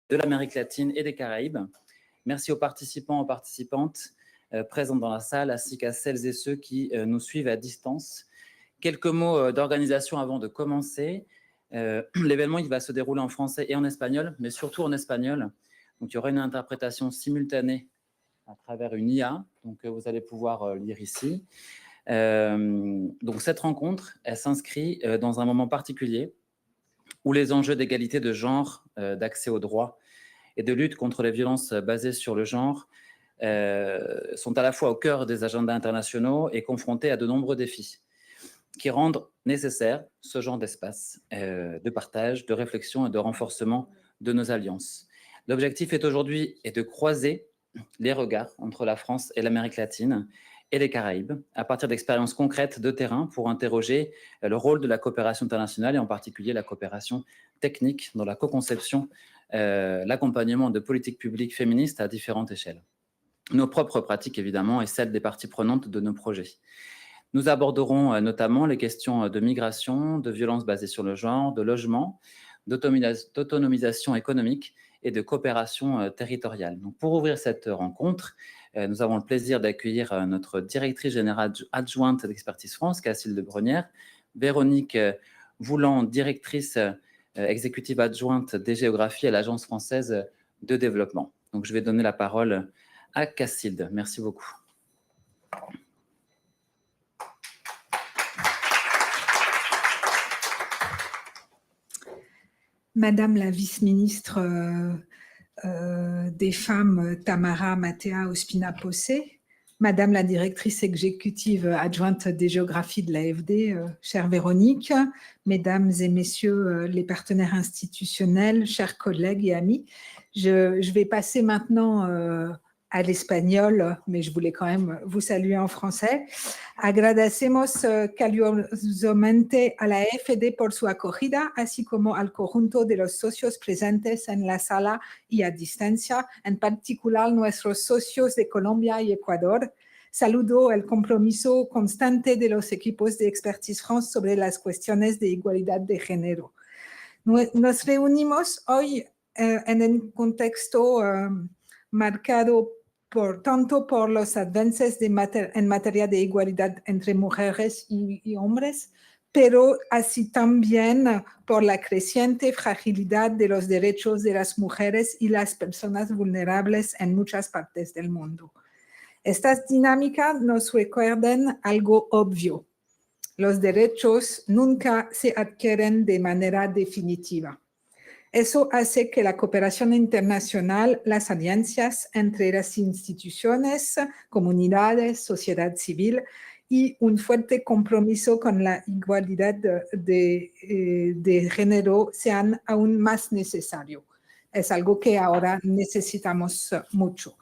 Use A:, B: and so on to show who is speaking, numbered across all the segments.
A: de l'Amérique latine et des Caraïbes. Merci aux participants, aux participantes présents dans la salle, ainsi qu'à celles et ceux qui nous suivent à distance. Quelques mots d'organisation avant de commencer. L'événement il va se dérouler en français et en espagnol, mais surtout en espagnol. Donc, il y aura une interprétation simultanée à travers une IA, donc vous allez pouvoir lire ici. Donc, cette rencontre, elle s'inscrit dans un moment particulier où les enjeux d'égalité de genre, d'accès aux droits et de lutte contre les violences basées sur le genre sont à la fois au cœur des agendas internationaux et confrontés à de nombreux défis qui rendent nécessaire ce genre d'espace de partage, de réflexion et de renforcement de nos alliances. L'objectif est aujourd'hui de croiser les regards entre la France et l'Amérique latine et les Caraïbes à partir d'expériences concrètes de terrain pour interroger le rôle de la coopération internationale et en particulier la coopération technique dans la co-conception, l'accompagnement de politiques publiques féministes à différentes échelles. Nos propres pratiques, évidemment, et celles des parties prenantes de nos projets. Nous aborderons notamment les questions de migration, de violences basées sur le genre, de logement, d'autonomisation économique et de coopération territoriale. Donc, pour ouvrir cette rencontre, nous avons le plaisir d'accueillir notre directrice générale adjointe d'Expertise France, Cacilde Brenière, Véronique Voulant, directrice exécutive adjointe des géographies à l'Agence française de développement. Donc, je vais donner la parole à Cacilde. Merci beaucoup.
B: Madame la vice-ministre des Femmes, Tamara Mattea Ospina-Posse, Madame la directrice exécutive adjointe des géographies de l'AFD, chère Véronique, Mesdames et Messieurs les partenaires institutionnels, chers collègues et amis, je vais passer maintenant à l'espagnol, mais je voulais quand même vous saluer en français. Agradecemos calurosamente a la AFD por su acogida, así como al conjunto de los socios presentes en la sala y a distancia, en particular nuestros socios de Colombia y Ecuador. Saludo el compromiso constante de los equipos de Expertise France sobre las cuestiones de igualdad de género. Nos reunimos hoy en un contexto marcado tanto por los avances en materia de igualdad entre mujeres y hombres, pero así también por la creciente fragilidad de los derechos de las mujeres y las personas vulnerables en muchas partes del mundo. Estas dinámicas nos recuerdan algo obvio. Los derechos nunca se adquieren de manera definitiva. Eso hace que la cooperación internacional, las alianzas entre las instituciones, comunidades, sociedad civil y un fuerte compromiso con la igualdad de género sean aún más necesarios. Es algo que ahora necesitamos mucho.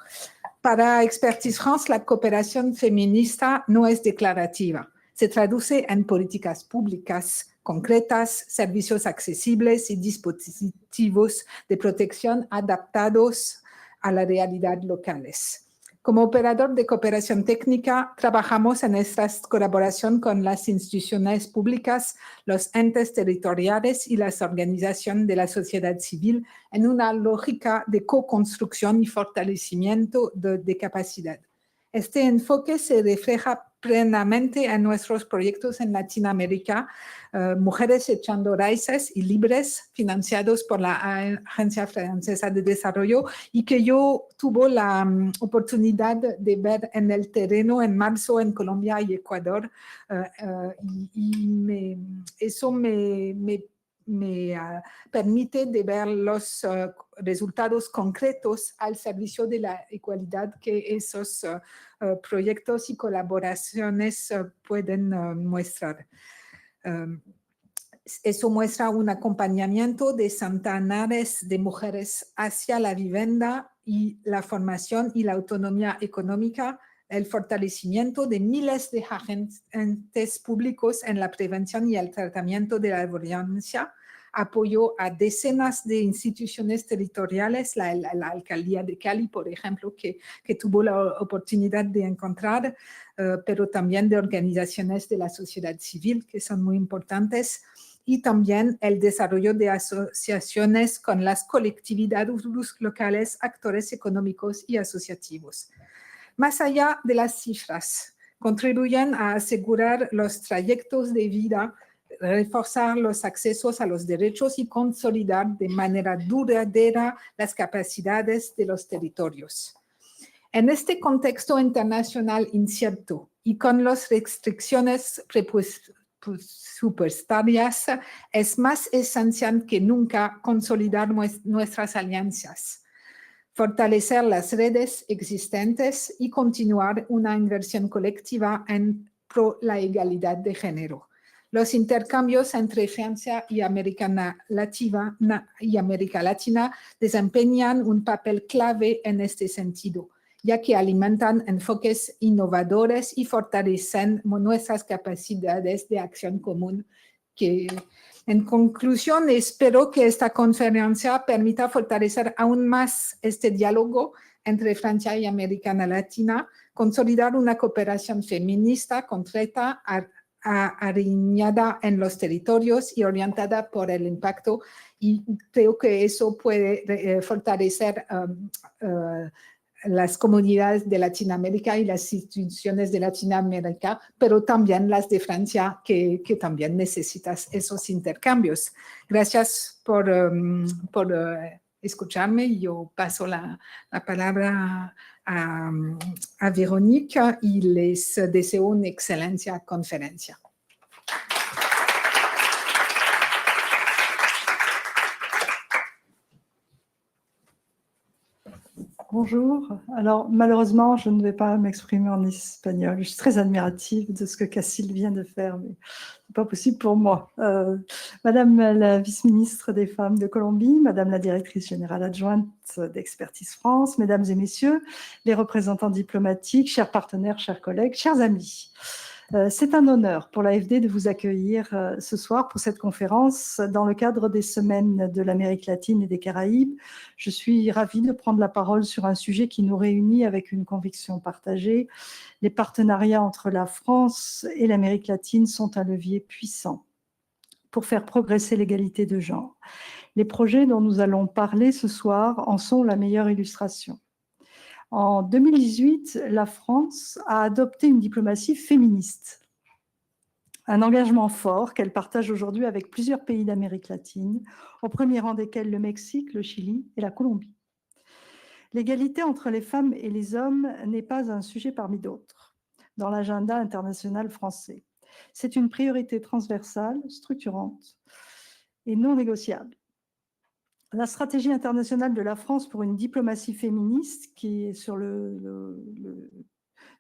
B: Para Expertise France, la cooperación feminista no es declarativa. Se traduce en políticas públicas concretas, servicios accesibles y dispositivos de protección adaptados a la realidad locales. Como operador de cooperación técnica, trabajamos en esta colaboración con las instituciones públicas, los entes territoriales y las organizaciones de la sociedad civil en una lógica de co-construcción y fortalecimiento de capacidad. Este enfoque se refleja plenamente en nuestros proyectos en Latinoamérica, Mujeres Echando Raíces y Libres, financiados por la Agencia Francesa de Desarrollo, y que yo tuve la oportunidad de ver en el terreno en marzo en Colombia y Ecuador, eso me permite de ver los resultados concretos al servicio de la igualdad que esos proyectos y colaboraciones pueden mostrar. Eso muestra un acompañamiento de centenares de mujeres hacia la vivienda y la formación y la autonomía económica, el fortalecimiento de miles de agentes públicos en la prevención y el tratamiento de la violencia, apoyo a decenas de instituciones territoriales, la alcaldía de Cali, por ejemplo, que tuvo la oportunidad de encontrar, pero también de organizaciones de la sociedad civil, que son muy importantes, y también el desarrollo de asociaciones con las colectividades locales, actores económicos y asociativos. Más allá de las cifras, contribuyen a asegurar los trayectos de vida, reforzar los accesos a los derechos y consolidar de manera duradera las capacidades de los territorios. En este contexto internacional incierto y con las restricciones presupuestarias, es más esencial que nunca consolidar nuestras alianzas, fortalecer las redes existentes y continuar una inversión colectiva en pro la igualdad de género. Los intercambios entre Francia y América Latina desempeñan un papel clave en este sentido, ya que alimentan enfoques innovadores y fortalecen nuestras capacidades de acción común. En conclusión, espero que esta conferencia permita fortalecer aún más este diálogo entre Francia y América Latina, consolidar una cooperación feminista concreta, alineada en los territorios y orientada por el impacto, y creo que eso puede fortalecer las comunidades de Latinoamérica y las instituciones de Latinoamérica, pero también las de Francia, que también necesitan esos intercambios. Gracias por escucharme. Yo paso la palabra a Verónica y les deseo una excelente conferencia.
C: Bonjour. Alors, malheureusement, je ne vais pas m'exprimer en espagnol. Je suis très admirative de ce que Cassile vient de faire, mais ce n'est pas possible pour moi. Madame la vice-ministre des Femmes de Colombie, Madame la directrice générale adjointe d'Expertise France, Mesdames et Messieurs, les représentants diplomatiques, chers partenaires, chers collègues, chers amis. C'est un honneur pour l'AFD de vous accueillir ce soir pour cette conférence dans le cadre des Semaines de l'Amérique latine et des Caraïbes. Je suis ravie de prendre la parole sur un sujet qui nous réunit avec une conviction partagée. Les partenariats entre la France et l'Amérique latine sont un levier puissant pour faire progresser l'égalité de genre. Les projets dont nous allons parler ce soir en sont la meilleure illustration. En 2018, la France a adopté une diplomatie féministe, un engagement fort qu'elle partage aujourd'hui avec plusieurs pays d'Amérique latine, au premier rang desquels le Mexique, le Chili et la Colombie. L'égalité entre les femmes et les hommes n'est pas un sujet parmi d'autres dans l'agenda international français. C'est une priorité transversale, structurante et non négociable. La stratégie internationale de la France pour une diplomatie féministe, qui est sur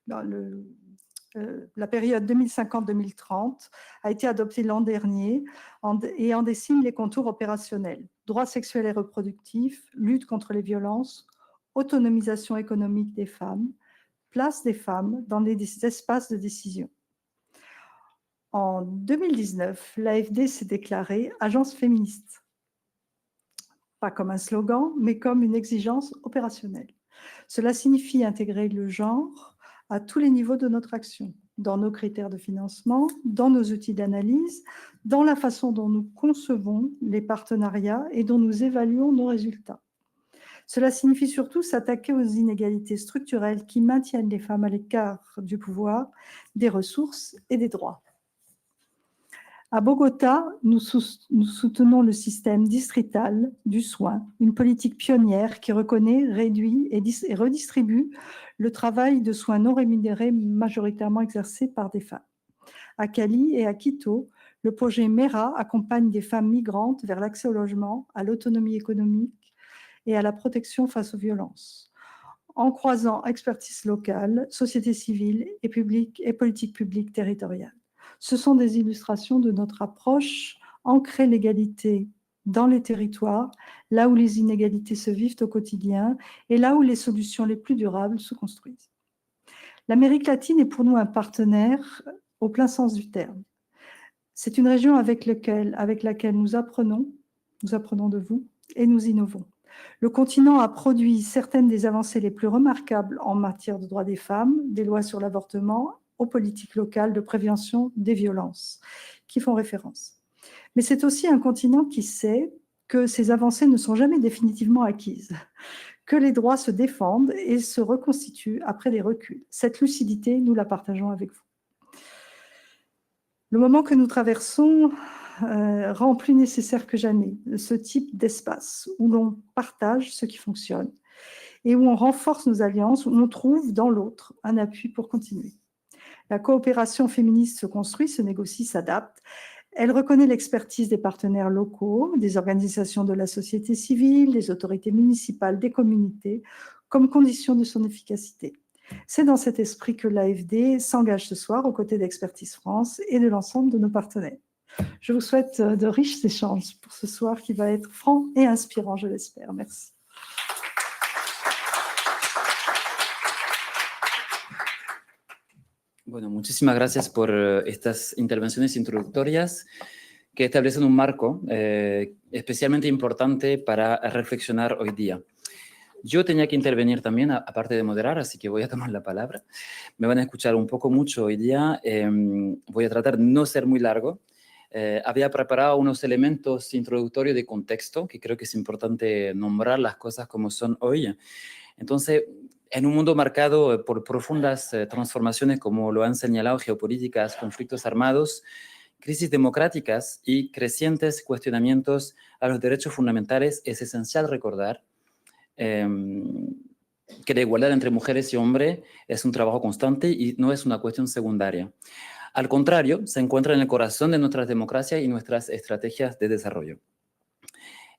C: la période 2050-2030, a été adoptée l'an dernier et en dessine les contours opérationnels. Droits sexuels et reproductifs, lutte contre les violences, autonomisation économique des femmes, place des femmes dans les espaces de décision. En 2019, l'AFD s'est déclarée agence féministe. Pas comme un slogan, mais comme une exigence opérationnelle. Cela signifie intégrer le genre à tous les niveaux de notre action, dans nos critères de financement, dans nos outils d'analyse, dans la façon dont nous concevons les partenariats et dont nous évaluons nos résultats. Cela signifie surtout s'attaquer aux inégalités structurelles qui maintiennent les femmes à l'écart du pouvoir, des ressources et des droits. À Bogota, nous soutenons le système distrital du soin, une politique pionnière qui reconnaît, réduit et redistribue le travail de soins non rémunérés majoritairement exercé par des femmes. À Cali et à Quito, le projet MERA accompagne des femmes migrantes vers l'accès au logement, à l'autonomie économique et à la protection face aux violences, en croisant expertise locale, société civile et politique publique territoriale. Ce sont des illustrations de notre approche, ancrer l'égalité dans les territoires, là où les inégalités se vivent au quotidien et là où les solutions les plus durables se construisent. L'Amérique latine est pour nous un partenaire au plein sens du terme. C'est une région avec laquelle nous apprenons de vous et nous innovons. Le continent a produit certaines des avancées les plus remarquables en matière de droits des femmes, des lois sur l'avortement, aux politiques locales de prévention des violences qui font référence. Mais c'est aussi un continent qui sait que ces avancées ne sont jamais définitivement acquises, que les droits se défendent et se reconstituent après des reculs. Cette lucidité, nous la partageons avec vous. Le moment que nous traversons rend plus nécessaire que jamais ce type d'espace où l'on partage ce qui fonctionne et où on renforce nos alliances, où on trouve dans l'autre un appui pour continuer. La coopération féministe se construit, se négocie, s'adapte. Elle reconnaît l'expertise des partenaires locaux, des organisations de la société civile, des autorités municipales, des communautés, comme condition de son efficacité. C'est dans cet esprit que l'AFD s'engage ce soir aux côtés d'Expertise France et de l'ensemble de nos partenaires. Je vous souhaite de riches échanges pour ce soir qui va être franc et inspirant, je l'espère. Merci.
A: Bueno, muchísimas gracias por estas intervenciones introductorias que establecen un marco especialmente importante para reflexionar hoy día. Yo tenía que intervenir también, aparte de moderar, así que voy a tomar la palabra. Me van a escuchar un poco mucho hoy día. Voy a tratar de no ser muy largo. Había preparado unos elementos introductorios de contexto, que creo que es importante nombrar las cosas como son hoy. Entonces, en un mundo marcado por profundas transformaciones, como lo han señalado, geopolíticas, conflictos armados, crisis democráticas y crecientes cuestionamientos a los derechos fundamentales, es esencial recordar que la igualdad entre mujeres y hombres es un trabajo constante y no es una cuestión secundaria. Al contrario, se encuentra en el corazón de nuestras democracias y nuestras estrategias de desarrollo.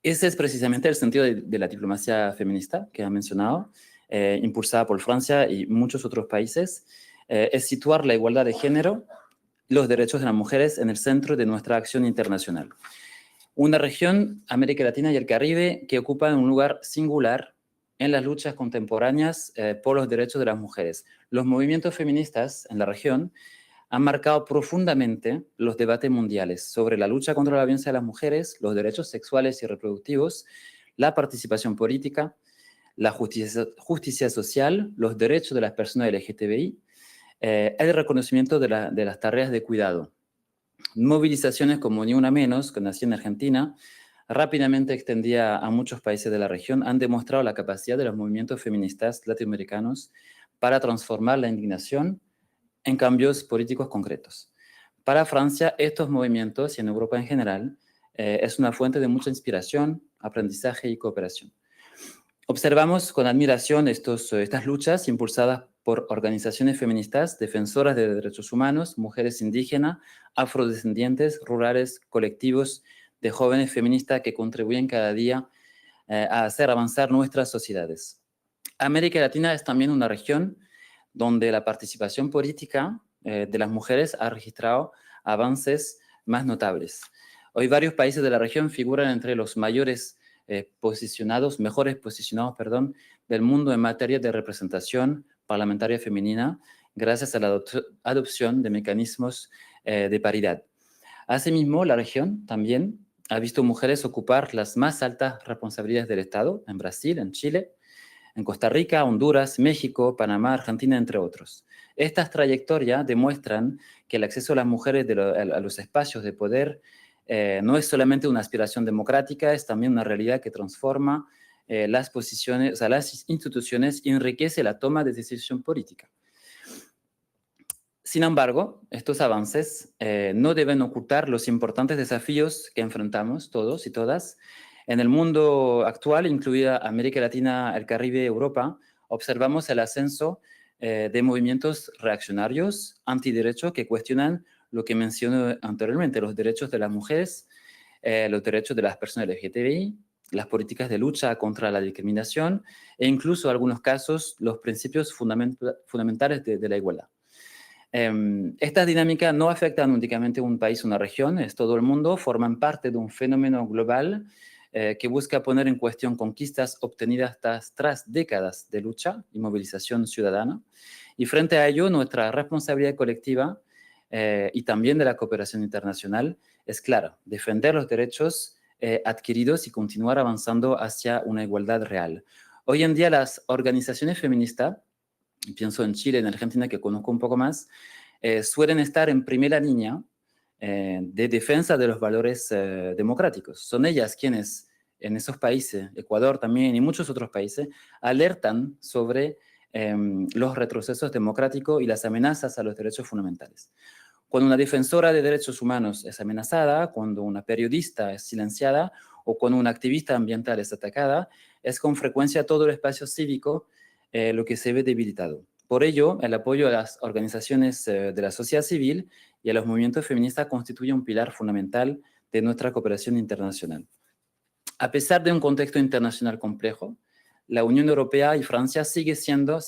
A: Ese es precisamente el sentido de la diplomacia feminista que ha mencionado, impulsada por Francia y muchos otros países, es situar la igualdad de género, los derechos de las mujeres en el centro de nuestra acción internacional. Una región, América Latina y el Caribe, que ocupa un lugar singular en las luchas contemporáneas por los derechos de las mujeres. Los movimientos feministas en la región han marcado profundamente los debates mundiales sobre la lucha contra la violencia de las mujeres, los derechos sexuales y reproductivos, la participación política, la justicia social, los derechos de las personas LGTBI, el reconocimiento de las tareas de cuidado. Movilizaciones como Ni Una Menos, que nació en Argentina, rápidamente extendida a muchos países de la región, han demostrado la capacidad de los movimientos feministas latinoamericanos para transformar la indignación en cambios políticos concretos. Para Francia, estos movimientos, y en Europa en general, es una fuente de mucha inspiración, aprendizaje y cooperación. Observamos con admiración estas luchas impulsadas por organizaciones feministas, defensoras de derechos humanos, mujeres indígenas, afrodescendientes, rurales, colectivos de jóvenes feministas que contribuyen cada día a hacer avanzar nuestras sociedades. América Latina es también una región donde la participación política de las mujeres ha registrado avances más notables. Hoy varios países de la región figuran entre los mejores posicionados del mundo en materia de representación parlamentaria femenina, gracias a la adopción de mecanismos de paridad. Asimismo, la región también ha visto mujeres ocupar las más altas responsabilidades del Estado, en Brasil, en Chile, en Costa Rica, Honduras, México, Panamá, Argentina, entre otros. Estas trayectorias demuestran que el acceso de las mujeres a los espacios de poder no es solamente una aspiración democrática, es también una realidad que transforma las posiciones, o sea, las instituciones y enriquece la toma de decisión política. Sin embargo, estos avances no deben ocultar los importantes desafíos que enfrentamos todos y todas. En el mundo actual, incluida América Latina, el Caribe, Europa, observamos el ascenso de movimientos reaccionarios, antiderechos, que cuestionan lo que mencioné anteriormente, los derechos de las mujeres, los derechos de las personas LGTBI, las políticas de lucha contra la discriminación e incluso, en algunos casos, los principios fundamentales de la igualdad. Esta dinámica no afecta únicamente a un país o una región, es todo el mundo, forman parte de un fenómeno global que busca poner en cuestión conquistas obtenidas tras décadas de lucha y movilización ciudadana. Y frente a ello, nuestra responsabilidad colectiva y también de la cooperación internacional es clara: defender los derechos adquiridos y continuar avanzando hacia una igualdad real. Hoy en día las organizaciones feministas, pienso en Chile, en Argentina, que conozco un poco más, suelen estar en primera línea de defensa de los valores democráticos. Son ellas quienes en esos países, Ecuador también y muchos otros países, alertan sobre los retrocesos democráticos y las amenazas a los derechos fundamentales. Cuando una defensora de derechos humanos es amenazada, cuando una periodista es silenciada o cuando una activista ambiental es atacada, es con frecuencia todo el espacio cívico lo que se ve debilitado. Por ello, el apoyo a las organizaciones de la sociedad civil y a los movimientos feministas constituye un pilar fundamental de nuestra cooperación internacional. A pesar de un contexto internacional complejo, la Unión Europea y Francia siguen siendo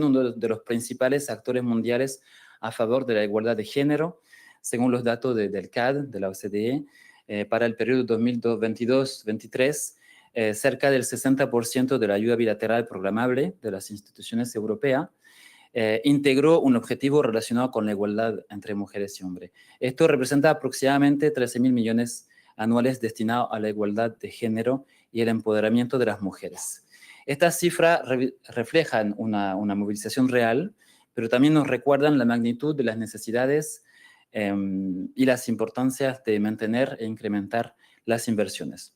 A: uno de los principales actores mundiales a favor de la igualdad de género, según los datos del CAD, de la OCDE, para el periodo 2022-2023, cerca del 60% de la ayuda bilateral programable de las instituciones europeas integró un objetivo relacionado con la igualdad entre mujeres y hombres. Esto representa aproximadamente 13.000 millones anuales destinados a la igualdad de género y el empoderamiento de las mujeres. Estas cifras reflejan una movilización real, pero también nos recuerdan la magnitud de las necesidades y las importancias de mantener e incrementar las inversiones.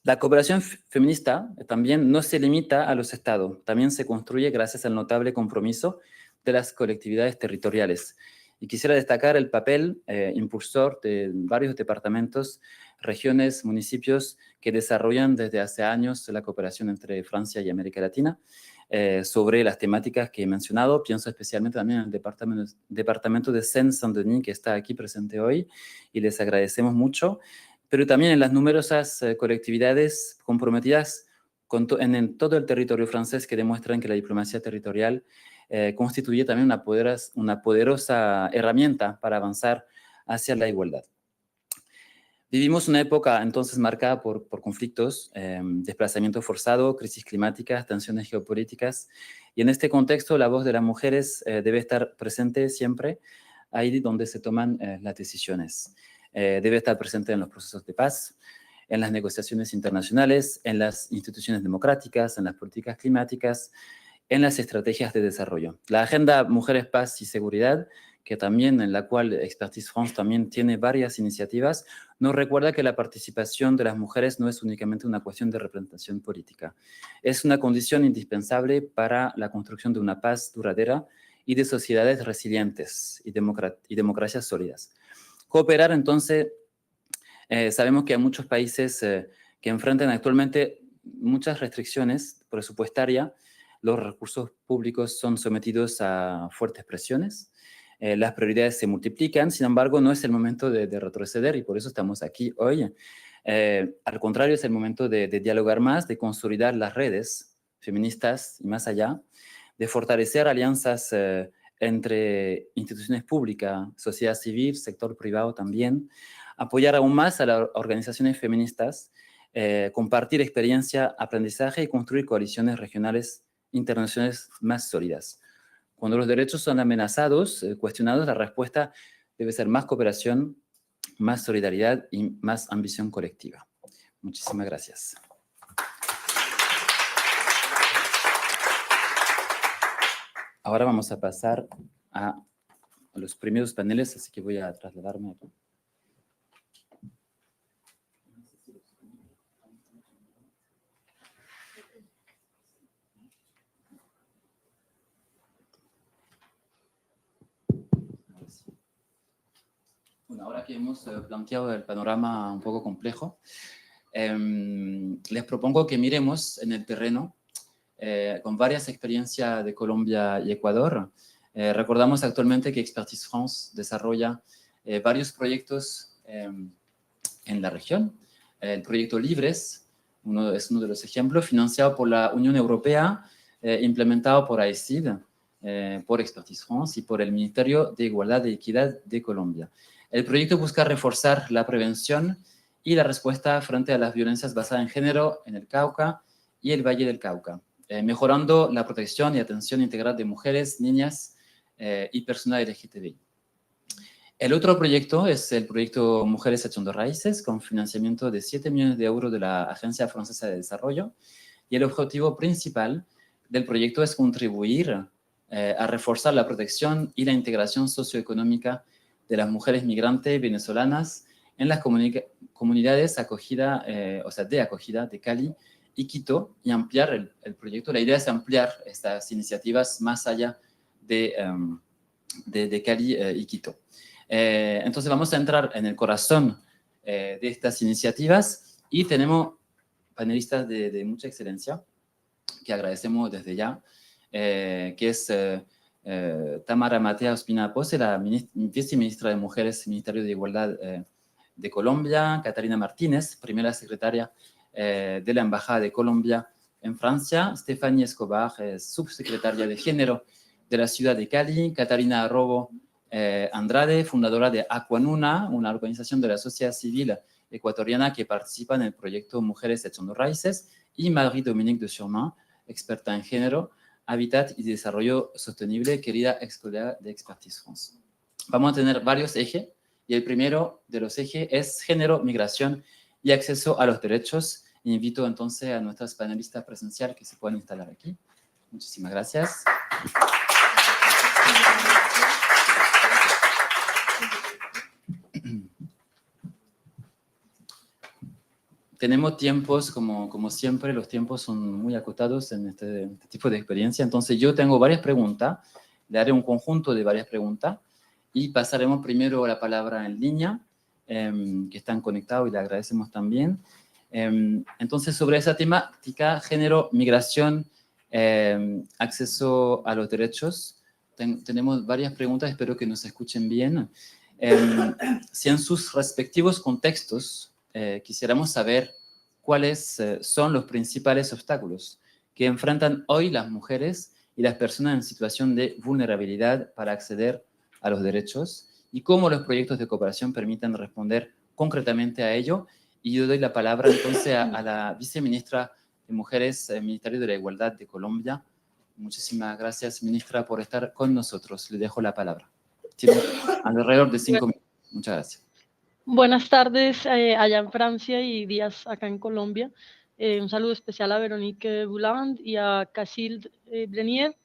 A: La cooperación feminista también no se limita a los estados, también se construye gracias al notable compromiso de las colectividades territoriales. Y quisiera destacar el papel impulsor de varios departamentos, regiones, municipios que desarrollan desde hace años la cooperación entre Francia y América Latina sobre las temáticas que he mencionado. Pienso especialmente también en el departamento de Seine-Saint-Denis, que está aquí presente hoy, y les agradecemos mucho, pero también en las numerosas colectividades comprometidas en todo el territorio francés que demuestran que la diplomacia territorial constituye también una poderosa herramienta para avanzar hacia la igualdad. Vivimos una época entonces marcada por conflictos, desplazamiento forzado, crisis climáticas, tensiones geopolíticas, y en este contexto la voz de las mujeres debe estar presente siempre ahí donde se toman las decisiones. Debe estar presente en los procesos de paz, en las negociaciones internacionales, en las instituciones democráticas, en las políticas climáticas, en las estrategias de desarrollo. La Agenda Mujeres, Paz y Seguridad, que también en la cual Expertise France también tiene varias iniciativas, nos recuerda que la participación de las mujeres no es únicamente una cuestión de representación política. Es una condición indispensable para la construcción de una paz duradera y de sociedades resilientes y democracias sólidas. Cooperar, entonces, sabemos que hay muchos países que enfrentan actualmente muchas restricciones presupuestarias. Los recursos públicos son sometidos a fuertes presiones. Las prioridades se multiplican, sin embargo, no es el momento de retroceder y por eso estamos aquí hoy. Al contrario, es el momento de dialogar más, de consolidar las redes feministas y más allá, de fortalecer alianzas entre instituciones públicas, sociedad civil, sector privado también, apoyar aún más a las organizaciones feministas, compartir experiencia, aprendizaje y construir coaliciones regionales internacionales más sólidas. Cuando los derechos son amenazados, cuestionados, la respuesta debe ser más cooperación, más solidaridad y más ambición colectiva. Muchísimas gracias. Ahora vamos a pasar a los primeros paneles, así que voy a trasladarme aquí. Bueno, ahora que hemos planteado el panorama un poco complejo, les propongo que miremos en el terreno con varias experiencias de Colombia y Ecuador. Recordamos actualmente que Expertise France desarrolla varios proyectos en la región. El proyecto Libres es uno de los ejemplos, financiado por la Unión Europea, implementado por AECID, por Expertise France y por el Ministerio de Igualdad y Equidad de Colombia. El proyecto busca reforzar la prevención y la respuesta frente a las violencias basadas en género en el Cauca y el Valle del Cauca, mejorando la protección y atención integral de mujeres, niñas y personas LGTBI. El otro proyecto es el proyecto Mujeres Echando Raíces, con financiamiento de 7 millones de euros de la Agencia Francesa de Desarrollo, y el objetivo principal del proyecto es contribuir a reforzar la protección y la integración socioeconómica de las mujeres migrantes venezolanas en las comunidades acogida, de acogida de Cali y Quito, y ampliar el proyecto. La idea es ampliar estas iniciativas más allá de Cali y Quito. Entonces vamos a entrar en el corazón de estas iniciativas y tenemos panelistas de mucha excelencia que agradecemos desde ya, que es Tamara Matea Ospina Pose, la viceministra de Mujeres, Ministerio de Igualdad de Colombia, Catalina Martínez, primera secretaria de la Embajada de Colombia en Francia, Stephanie Escobar, subsecretaria de Género de la ciudad de Cali, Catarina Robo Andrade, fundadora de Aquanuna, una organización de la sociedad civil ecuatoriana que participa en el proyecto Mujeres Echando Raíces, y Marie-Dominique de Surmain, experta en género, hábitat y desarrollo sostenible, querida ex colega de Expertise France. Vamos a tener varios ejes, y el primero de los ejes es género, migración y acceso a los derechos. Invito entonces a nuestras panelistas presenciales que se puedan instalar aquí. Muchísimas gracias. Tenemos tiempos, como siempre, los tiempos son muy acotados en este tipo de experiencia. Entonces yo tengo varias preguntas, le haré un conjunto de varias preguntas y pasaremos primero la palabra en línea, que están conectados y le agradecemos también. Entonces sobre esa temática, género, migración, acceso a los derechos, tenemos varias preguntas, espero que nos escuchen bien. Si en sus respectivos contextos quisiéramos saber cuáles son los principales obstáculos que enfrentan hoy las mujeres y las personas en situación de vulnerabilidad para acceder a los derechos y cómo los proyectos de cooperación permiten responder concretamente a ello. Y yo doy la palabra entonces a la viceministra de Mujeres, Ministerio de la Igualdad de Colombia. Muchísimas gracias, ministra, por estar con nosotros. Le dejo la palabra. Tiene alrededor de 5 minutos. Muchas gracias.
D: Buenas tardes allá en Francia y días acá en Colombia. Un saludo especial a Veronique Bouland y a Cacilde Brenier,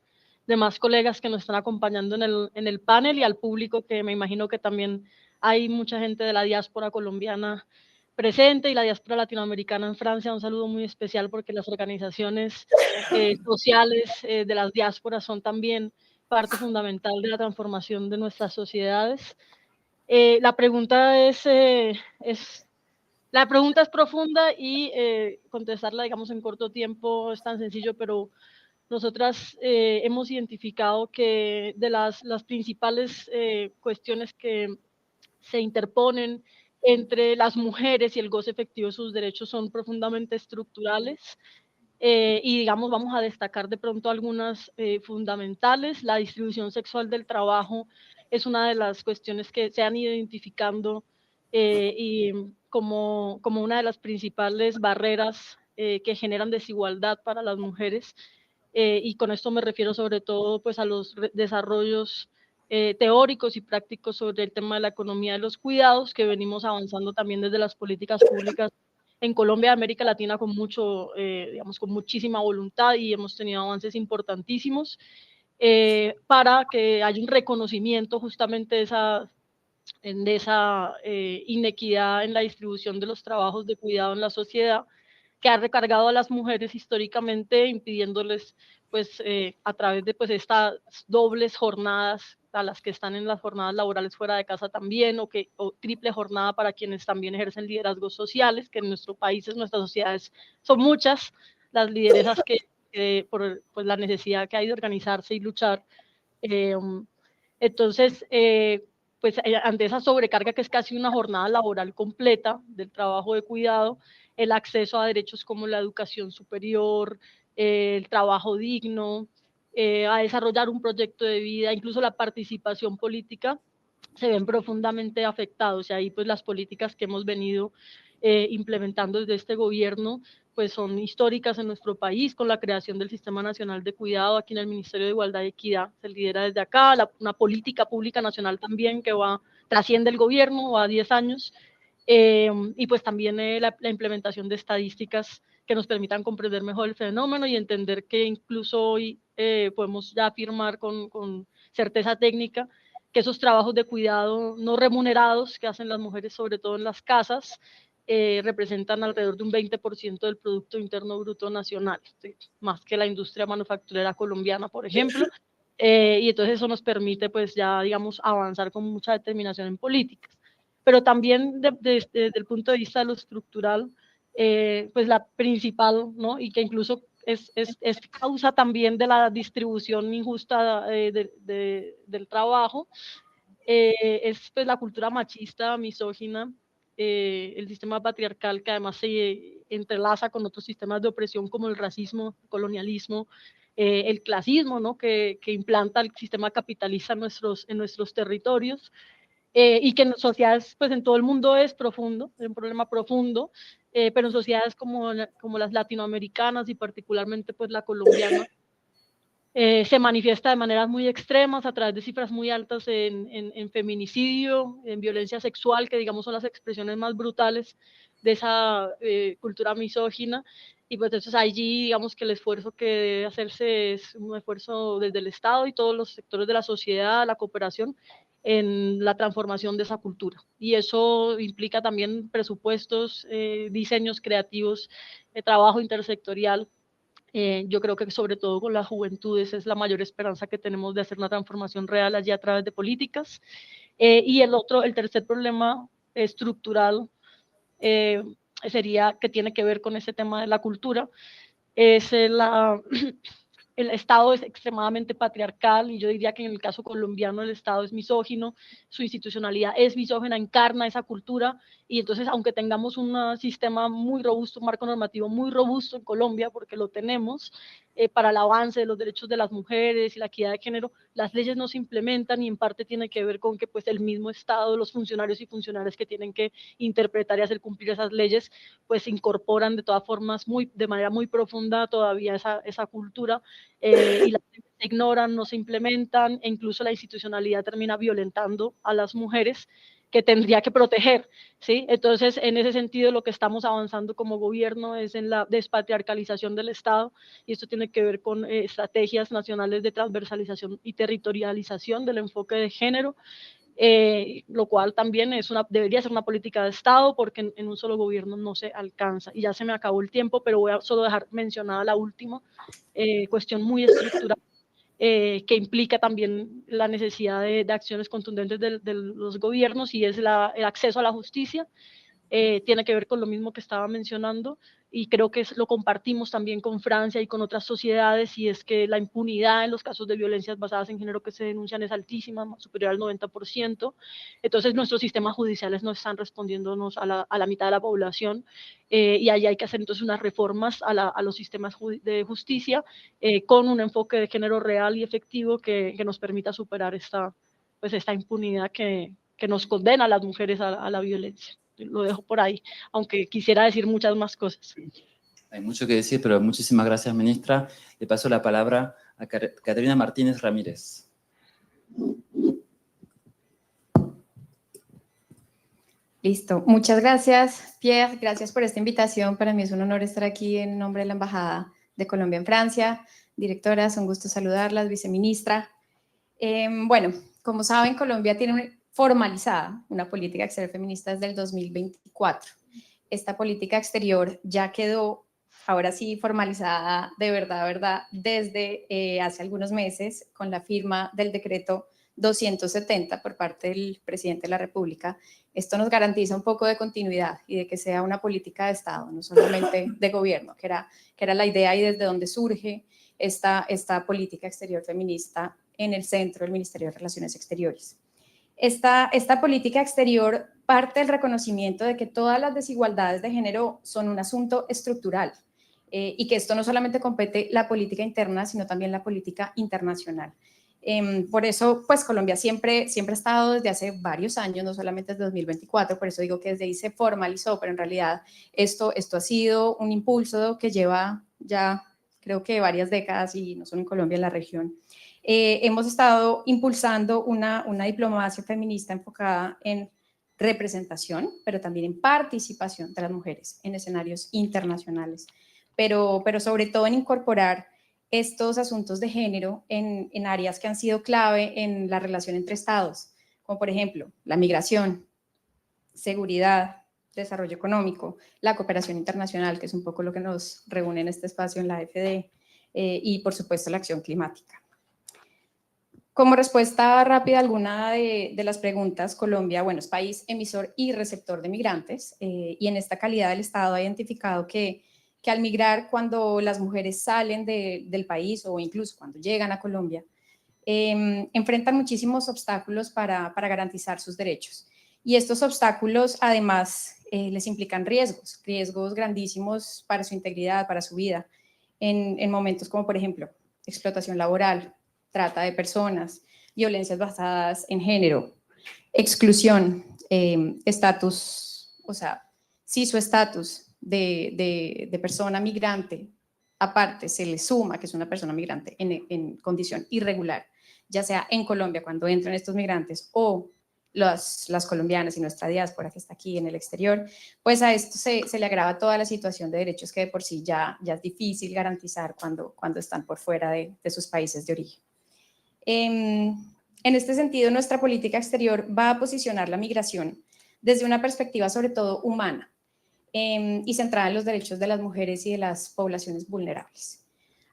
D: demás colegas que nos están acompañando en el panel, y al público, que me imagino que también hay mucha gente de la diáspora colombiana presente y la diáspora latinoamericana en Francia. Un saludo muy especial porque las organizaciones sociales de las diásporas son también parte fundamental de la transformación de nuestras sociedades. La pregunta es profunda y contestarla, digamos, en corto tiempo es tan sencillo, pero nosotras hemos identificado que de las principales cuestiones que se interponen entre las mujeres y el goce efectivo de sus derechos son profundamente estructurales. Y digamos, vamos a destacar de pronto algunas fundamentales. La distribución sexual del trabajo es una de las cuestiones que se han ido identificando y como una de las principales barreras que generan desigualdad para las mujeres. Y con esto me refiero sobre todo pues, a los desarrollos teóricos y prácticos sobre el tema de la economía de los cuidados, que venimos avanzando también desde las políticas públicas en Colombia, América Latina, con digamos, con muchísima voluntad, y hemos tenido avances importantísimos para que haya un reconocimiento justamente de esa inequidad en la distribución de los trabajos de cuidado en la sociedad, que ha recargado a las mujeres históricamente, impidiéndoles, pues, a través de pues, estas dobles jornadas, a las que están en las jornadas laborales fuera de casa también, o triple jornada para quienes también ejercen liderazgos sociales, que en nuestro país, en nuestras sociedades, son muchas las lideresas que por pues, la necesidad que hay de organizarse y luchar. Entonces, pues ante esa sobrecarga, que es casi una jornada laboral completa del trabajo de cuidado, el acceso a derechos como la educación superior, el trabajo digno, a desarrollar un proyecto de vida, incluso la participación política, se ven profundamente afectados. Y ahí pues las políticas que hemos venido implementando desde este gobierno pues son históricas en nuestro país, con la creación del Sistema Nacional de Cuidado aquí en el Ministerio de Igualdad y Equidad, se lidera desde acá, una política pública nacional también que trasciende el gobierno, va a 10 años, y pues también la implementación de estadísticas que nos permitan comprender mejor el fenómeno y entender que incluso hoy podemos ya afirmar con certeza técnica que esos trabajos de cuidado no remunerados que hacen las mujeres, sobre todo en las casas, representan alrededor de un 20% del Producto Interno Bruto Nacional, ¿sí? Más que la industria manufacturera colombiana, por ejemplo, y entonces eso nos permite, pues ya, digamos, avanzar con mucha determinación en políticas. Pero también desde el punto de vista de lo estructural, pues la principal, ¿no? Y que incluso es causa también de la distribución injusta del trabajo, es pues la cultura machista, misógina, el sistema patriarcal que además se entrelaza con otros sistemas de opresión como el racismo, el colonialismo, el clasismo, ¿no? que implanta el sistema capitalista en nuestros territorios, y que en sociedades, pues en todo el mundo es profundo, es un problema profundo, pero en sociedades como las latinoamericanas y particularmente pues la colombiana, se manifiesta de maneras muy extremas a través de cifras muy altas en feminicidio, en violencia sexual, que digamos son las expresiones más brutales de esa cultura misógina. Y pues entonces allí digamos que el esfuerzo que debe hacerse es un esfuerzo desde el Estado y todos los sectores de la sociedad, la cooperación en la transformación de esa cultura. Y eso implica también presupuestos, diseños creativos, trabajo intersectorial. Yo creo que sobre todo con las juventudes es la mayor esperanza que tenemos de hacer una transformación real allí a través de políticas. Y el tercer problema estructural sería que tiene que ver con ese tema de la cultura, es el Estado es extremadamente patriarcal y yo diría que en el caso colombiano el Estado es misógino, su institucionalidad es misógina, encarna esa cultura y entonces aunque tengamos un sistema muy robusto, un marco normativo muy robusto en Colombia, porque lo tenemos, para el avance de los derechos de las mujeres y la equidad de género, las leyes no se implementan y en parte tiene que ver con que pues el mismo Estado, los funcionarios y funcionarias que tienen que interpretar y hacer cumplir esas leyes, pues incorporan de todas formas de manera muy profunda todavía esa cultura, y las leyes se ignoran, no se implementan e incluso la institucionalidad termina violentando a las mujeres que tendría que proteger, ¿sí? Entonces, en ese sentido, lo que estamos avanzando como gobierno es en la despatriarcalización del Estado, y esto tiene que ver con estrategias nacionales de transversalización y territorialización del enfoque de género, lo cual también debería ser una política de Estado, porque en un solo gobierno no se alcanza. Y ya se me acabó el tiempo, pero voy a solo dejar mencionada la última cuestión muy estructural, que implica también la necesidad de acciones contundentes de los gobiernos, y es el acceso a la justicia. Tiene que ver con lo mismo que estaba mencionando y creo que lo compartimos también con Francia y con otras sociedades, y es que la impunidad en los casos de violencias basadas en género que se denuncian es altísima, superior al 90%. Entonces nuestros sistemas judiciales no están respondiéndonos a la mitad de la población, y ahí hay que hacer entonces unas reformas a los sistemas de justicia, con un enfoque de género real y efectivo que nos permita superar esta impunidad que nos condena a las mujeres a la violencia. Lo dejo por ahí, aunque quisiera decir muchas más cosas.
A: Hay mucho que decir, pero muchísimas gracias, ministra. Le paso la palabra a Caterina Martínez Ramírez.
E: Listo. Muchas gracias, Pierre. Gracias por esta invitación. Para mí es un honor estar aquí en nombre de la Embajada de Colombia en Francia. Directora, es un gusto saludarlas, viceministra. Bueno, como saben, Colombia tiene formalizada una política exterior feminista desde el 2024. Esta política exterior ya quedó, ahora sí, formalizada de verdad, desde hace algunos meses con la firma del decreto 270 por parte del presidente de la República. Esto nos garantiza un poco de continuidad y de que sea una política de Estado, no solamente de gobierno, que era la idea y desde donde surge esta política exterior feminista en el centro del Ministerio de Relaciones Exteriores. Esta política exterior parte del reconocimiento de que todas las desigualdades de género son un asunto estructural, y que esto no solamente compete la política interna, sino también la política internacional. Por eso, pues Colombia siempre ha estado desde hace varios años, no solamente desde 2024, por eso digo que desde ahí se formalizó, pero en realidad esto ha sido un impulso que lleva ya creo que varias décadas, y no solo en Colombia, en la región. Hemos estado impulsando una diplomacia feminista enfocada en representación, pero también en participación de las mujeres en escenarios internacionales, pero sobre todo en incorporar estos asuntos de género en áreas que han sido clave en la relación entre estados, como por ejemplo la migración, seguridad, desarrollo económico, la cooperación internacional, que es un poco lo que nos reúne en este espacio en la AFD, y por supuesto la acción climática. Como respuesta rápida a alguna de las preguntas, Colombia, bueno, es país emisor y receptor de migrantes, y en esta calidad el Estado ha identificado que al migrar, cuando las mujeres salen del país o incluso cuando llegan a Colombia, enfrentan muchísimos obstáculos para garantizar sus derechos. Y estos obstáculos además les implican riesgos grandísimos para su integridad, para su vida, en momentos como por ejemplo explotación laboral, trata de personas, violencias basadas en género, exclusión, estatus, o sea, si su estatus de persona migrante, aparte se le suma que es una persona migrante en condición irregular, ya sea en Colombia cuando entran estos migrantes o las colombianas y nuestra diáspora que está aquí en el exterior, pues a esto se le agrava toda la situación de derechos que de por sí ya es difícil garantizar cuando están por fuera de sus países de origen. En este sentido, nuestra política exterior va a posicionar la migración desde una perspectiva sobre todo humana y centrada en los derechos de las mujeres y de las poblaciones vulnerables.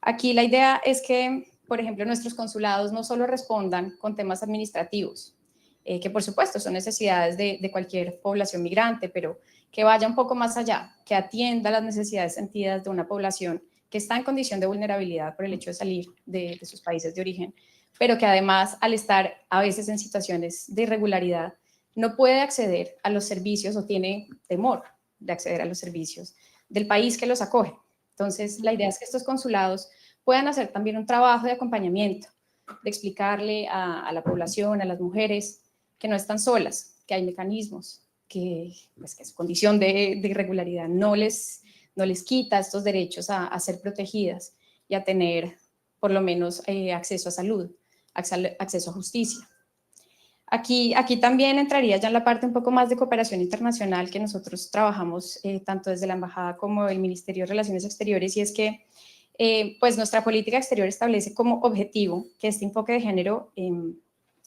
E: Aquí la idea es que, por ejemplo, nuestros consulados no solo respondan con temas administrativos, que por supuesto son necesidades de cualquier población migrante, pero que vaya un poco más allá, que atienda las necesidades sentidas de una población que está en condición de vulnerabilidad por el hecho de salir de sus países de origen, pero que además, al estar a veces en situaciones de irregularidad, no puede acceder a los servicios o tiene temor de acceder a los servicios del país que los acoge. Entonces, la idea es que estos consulados puedan hacer también un trabajo de acompañamiento, de explicarle a la población, a las mujeres, que no están solas, que hay mecanismos, que su condición de irregularidad no les quita estos derechos a ser protegidas y a tener por lo menos acceso a salud, acceso a justicia. Aquí también entraría ya en la parte un poco más de cooperación internacional que nosotros trabajamos tanto desde la Embajada como el Ministerio de Relaciones Exteriores, y es que pues nuestra política exterior establece como objetivo que este enfoque de género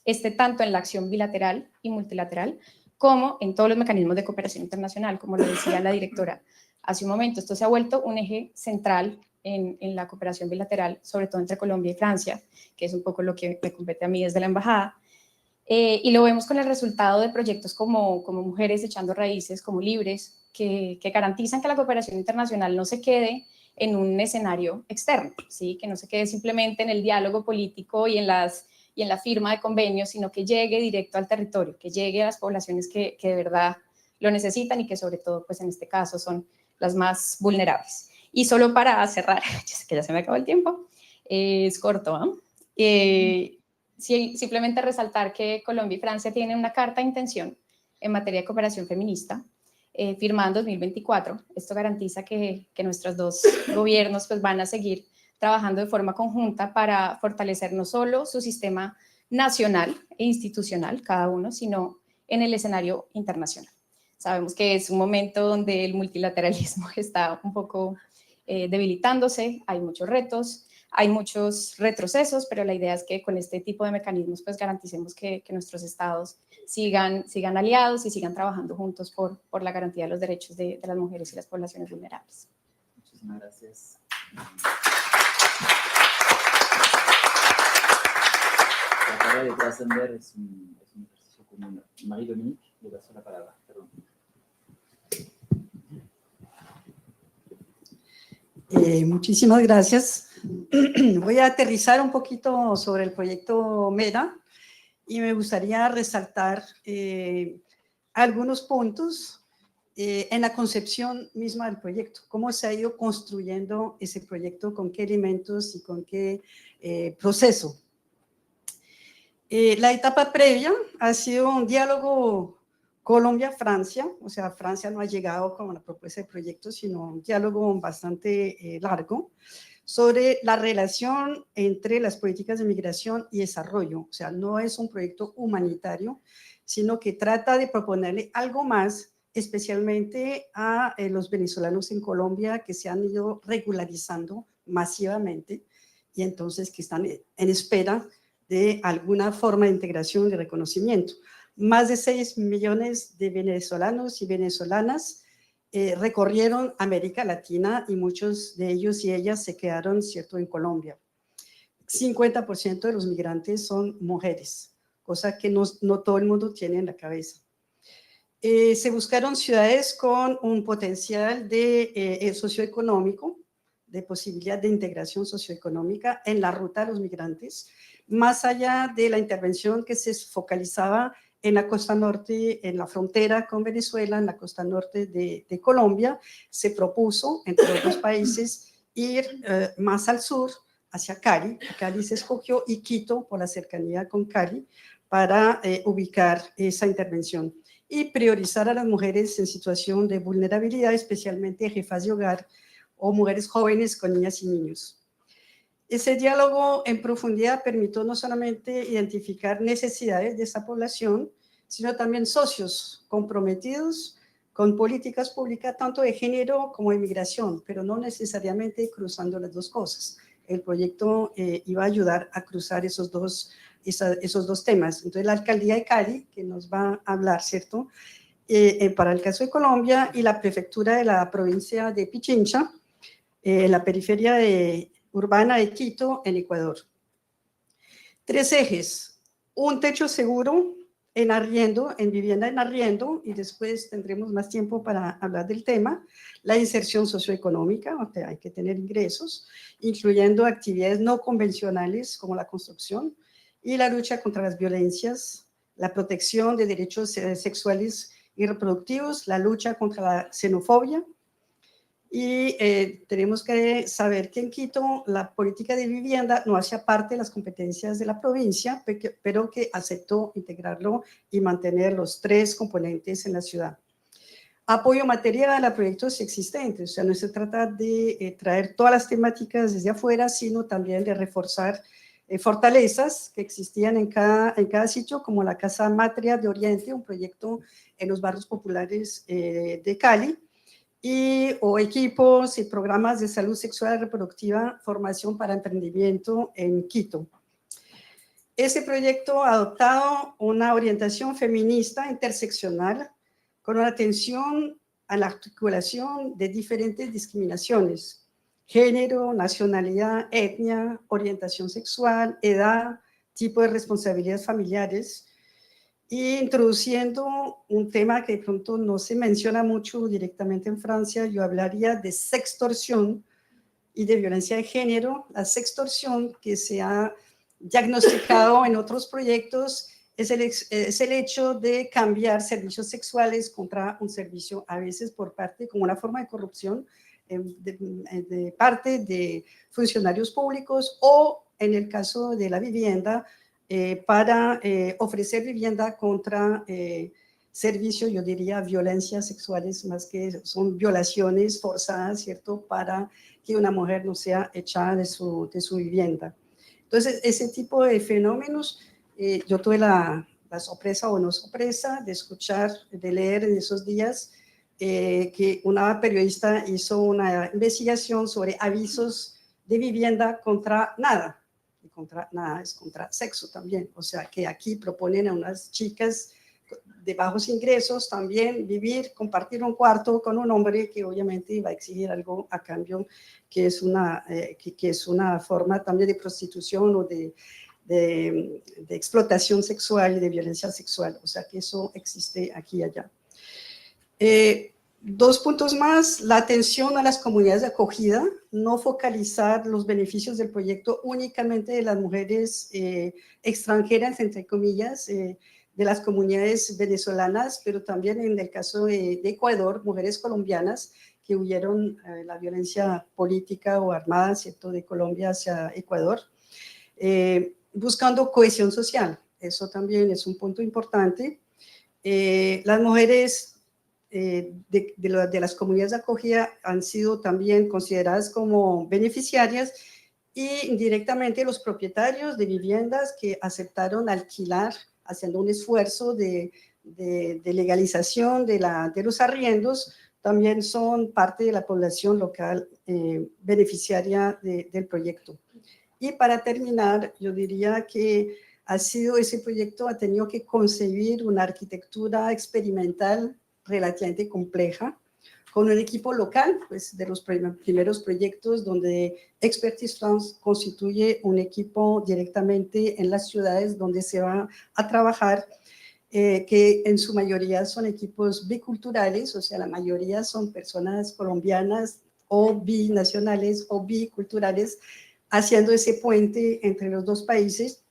E: esté tanto en la acción bilateral y multilateral como en todos los mecanismos de cooperación internacional, como lo decía la directora hace un momento. Esto se ha vuelto un eje central en la cooperación bilateral, sobre todo entre Colombia y Francia, que es un poco lo que me compete a mí desde la Embajada. Y lo vemos con el resultado de proyectos como Mujeres Echando Raíces, como Libres, que garantizan que la cooperación internacional no se quede en un escenario externo, ¿sí? Que no se quede simplemente en el diálogo político y en la firma de convenios, sino que llegue directo al territorio, que llegue a las poblaciones que de verdad lo necesitan y que sobre todo, pues en este caso, son las más vulnerables. Y solo para cerrar, yo sé que ya se me acabó el tiempo, es corto, ¿no? Sí, simplemente resaltar que Colombia y Francia tienen una carta de intención en materia de cooperación feminista, firmada en 2024. Esto garantiza que nuestros dos gobiernos pues, van a seguir trabajando de forma conjunta para fortalecer no solo su sistema nacional e institucional, cada uno, sino en el escenario internacional. Sabemos que es un momento donde el multilateralismo está un poco debilitándose, hay muchos retos, hay muchos retrocesos, pero la idea es que con este tipo de mecanismos pues garanticemos que nuestros estados sigan aliados y sigan trabajando juntos por la garantía de los derechos de las mujeres y las poblaciones vulnerables.
A: Muchísimas gracias. La tarea de trascender es un ejercicio común. Marie-Dominique, le paso la palabra. Perdón.
F: Muchísimas gracias. Voy a aterrizar un poquito sobre el proyecto MEDA y me gustaría resaltar algunos puntos en la concepción misma del proyecto, cómo se ha ido construyendo ese proyecto, con qué elementos y con qué proceso. La etapa previa ha sido un diálogo Colombia-Francia, o sea, Francia no ha llegado con la propuesta de proyecto, sino un diálogo bastante largo sobre la relación entre las políticas de migración y desarrollo. O sea, no es un proyecto humanitario, sino que trata de proponerle algo más, especialmente a los venezolanos en Colombia que se han ido regularizando masivamente y entonces que están en espera de alguna forma de integración y reconocimiento. Más de 6 millones de venezolanos y venezolanas recorrieron América Latina y muchos de ellos y ellas se quedaron, ¿cierto?, en Colombia. 50% de los migrantes son mujeres, cosa que no todo el mundo tiene en la cabeza. Se buscaron ciudades con un potencial de socioeconómico, de posibilidad de integración socioeconómica en la ruta de los migrantes, más allá de la intervención que se focalizaba en la costa norte, en la frontera con Venezuela, en la costa norte de Colombia. Se propuso, entre otros países, ir más al sur, hacia Cali. Cali se escogió y Quito, por la cercanía con Cali, para ubicar esa intervención y priorizar a las mujeres en situación de vulnerabilidad, especialmente jefas de hogar o mujeres jóvenes con niñas y niños. Ese diálogo en profundidad permitió no solamente identificar necesidades de esa población, sino también socios comprometidos con políticas públicas tanto de género como de migración, pero no necesariamente cruzando las dos cosas. El proyecto iba a ayudar a cruzar esos dos temas. Entonces, la alcaldía de Cali, que nos va a hablar, ¿cierto?, para el caso de Colombia, y la prefectura de la provincia de Pichincha, la periferia urbana de Quito, en Ecuador. 3 ejes: un techo seguro en arriendo, en vivienda en arriendo, y después tendremos más tiempo para hablar del tema. La inserción socioeconómica, o sea, hay que tener ingresos, incluyendo actividades no convencionales como la construcción, y la lucha contra las violencias, la protección de derechos sexuales y reproductivos, la lucha contra la xenofobia. Y tenemos que saber que en Quito la política de vivienda no hacía parte de las competencias de la provincia, pero que aceptó integrarlo y mantener los 3 componentes en la ciudad. Apoyo material a proyectos existentes, o sea, no se trata de traer todas las temáticas desde afuera, sino también de reforzar fortalezas que existían en cada sitio, como la Casa Matria de Oriente, un proyecto en los barrios populares de Cali, o equipos y programas de salud sexual y reproductiva, formación para emprendimiento en Quito. Ese proyecto ha adoptado una orientación feminista interseccional con una atención a la articulación de diferentes discriminaciones: género, nacionalidad, etnia, orientación sexual, edad, tipo de responsabilidades familiares, y introduciendo un tema que de pronto no se menciona mucho directamente en Francia. Yo hablaría de sextorsión y de violencia de género. La sextorsión, que se ha diagnosticado en otros proyectos, es el hecho de cambiar servicios sexuales contra un servicio, a veces por parte, como una forma de corrupción, de parte de funcionarios públicos, o en el caso de la vivienda, para ofrecer vivienda contra servicio, yo diría violencias sexuales, más que son violaciones forzadas, ¿cierto?, para que una mujer no sea echada de su vivienda. Entonces, ese tipo de fenómenos, yo tuve la sorpresa o no sorpresa de escuchar, de leer en esos días que una periodista hizo una investigación sobre avisos de vivienda contra nada. Y contra nada es contra sexo también. O sea, que aquí proponen a unas chicas de bajos ingresos también vivir, compartir un cuarto con un hombre que obviamente va a exigir algo a cambio, que es una forma también de prostitución o de explotación sexual y de violencia sexual. O sea, que eso existe aquí y allá. 2 puntos más: la atención a las comunidades de acogida, no focalizar los beneficios del proyecto únicamente de las mujeres extranjeras, entre comillas, de las comunidades venezolanas, pero también en el caso de Ecuador, mujeres colombianas que huyeron la violencia política o armada, ¿cierto?, de Colombia hacia Ecuador, buscando cohesión social. Eso también es un punto importante. Las mujeres de las comunidades de acogida han sido también consideradas como beneficiarias, y indirectamente los propietarios de viviendas que aceptaron alquilar, haciendo un esfuerzo de legalización de los arriendos, también son parte de la población local beneficiaria del proyecto. Y para terminar, yo diría que ese proyecto ha tenido que concebir una arquitectura experimental relativamente compleja, con un equipo local, pues de los primeros proyectos donde Expertise France constituye un equipo directamente en las ciudades donde se va a trabajar, que en su mayoría son equipos biculturales, o sea, la mayoría son personas colombianas o binacionales o biculturales, haciendo ese puente entre los dos países.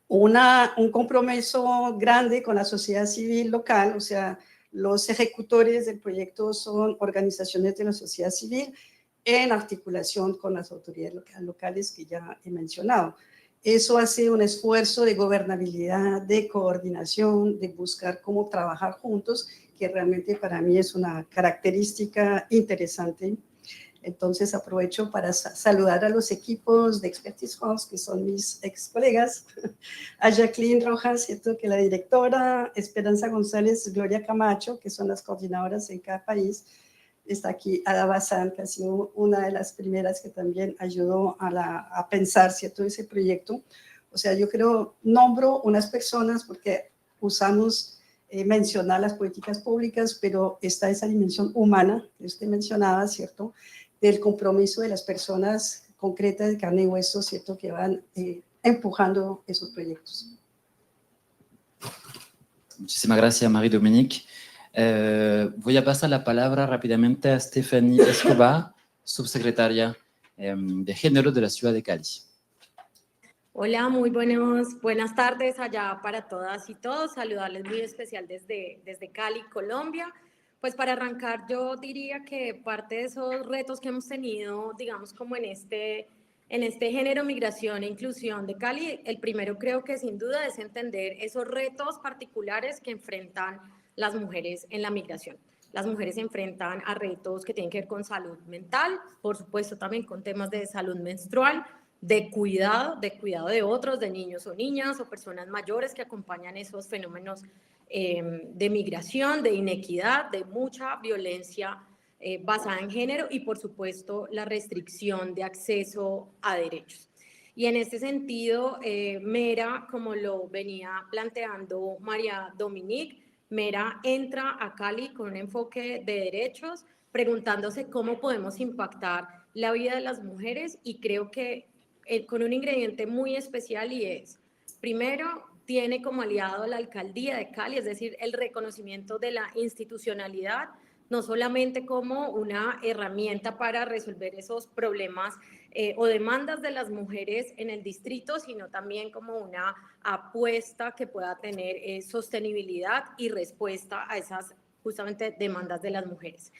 F: Un compromiso grande con la sociedad civil local, o sea, los ejecutores del proyecto son organizaciones de la sociedad civil en articulación con las autoridades locales que ya he mencionado. Eso hace un esfuerzo de gobernabilidad, de coordinación, de buscar cómo trabajar juntos, que realmente para mí es una característica interesante. Entonces aprovecho para saludar a los equipos de Expertise France, que son mis ex colegas, a Jacqueline Rojas, ¿cierto?, que la directora, Esperanza González, Gloria Camacho, que son las coordinadoras en cada país. Está aquí Ada Bazán, que ha sido una de las primeras que también ayudó a pensar, ¿cierto?, ese proyecto. O sea, yo nombro unas personas porque usamos mencionar las políticas públicas, pero está esa dimensión humana que usted mencionaba, ¿cierto?, del compromiso de las personas concretas de carne y hueso, ¿cierto?, que van empujando esos proyectos.
A: Muchísimas gracias, Marie-Dominique. Voy a pasar la palabra rápidamente a Stephanie Escobar, subsecretaria de Género de la ciudad de Cali.
G: Hola, muy buenas tardes allá para todas y todos. Saludarles muy especial desde Cali, Colombia. Pues para arrancar, yo diría que parte de esos retos que hemos tenido, digamos, como en este género migración e inclusión de Cali, el primero creo que sin duda es entender esos retos particulares que enfrentan las mujeres en la migración. Las mujeres se enfrentan a retos que tienen que ver con salud mental, por supuesto también con temas de salud menstrual, de cuidado de otros, de niños o niñas o personas mayores que acompañan esos fenómenos de migración, de inequidad, de mucha violencia basada en género y, por supuesto, la restricción de acceso a derechos. Y en este sentido, Mera, como lo venía planteando María Dominique, Mera entra a Cali con un enfoque de derechos, preguntándose cómo podemos impactar la vida de las mujeres, y creo que con un ingrediente muy especial, y es, primero, tiene como aliado a la alcaldía de Cali, es decir, el reconocimiento de la institucionalidad, no solamente como una herramienta para resolver esos problemas o demandas de las mujeres en el distrito, sino también como una apuesta que pueda tener sostenibilidad y respuesta a esas justamente demandas de las mujeres.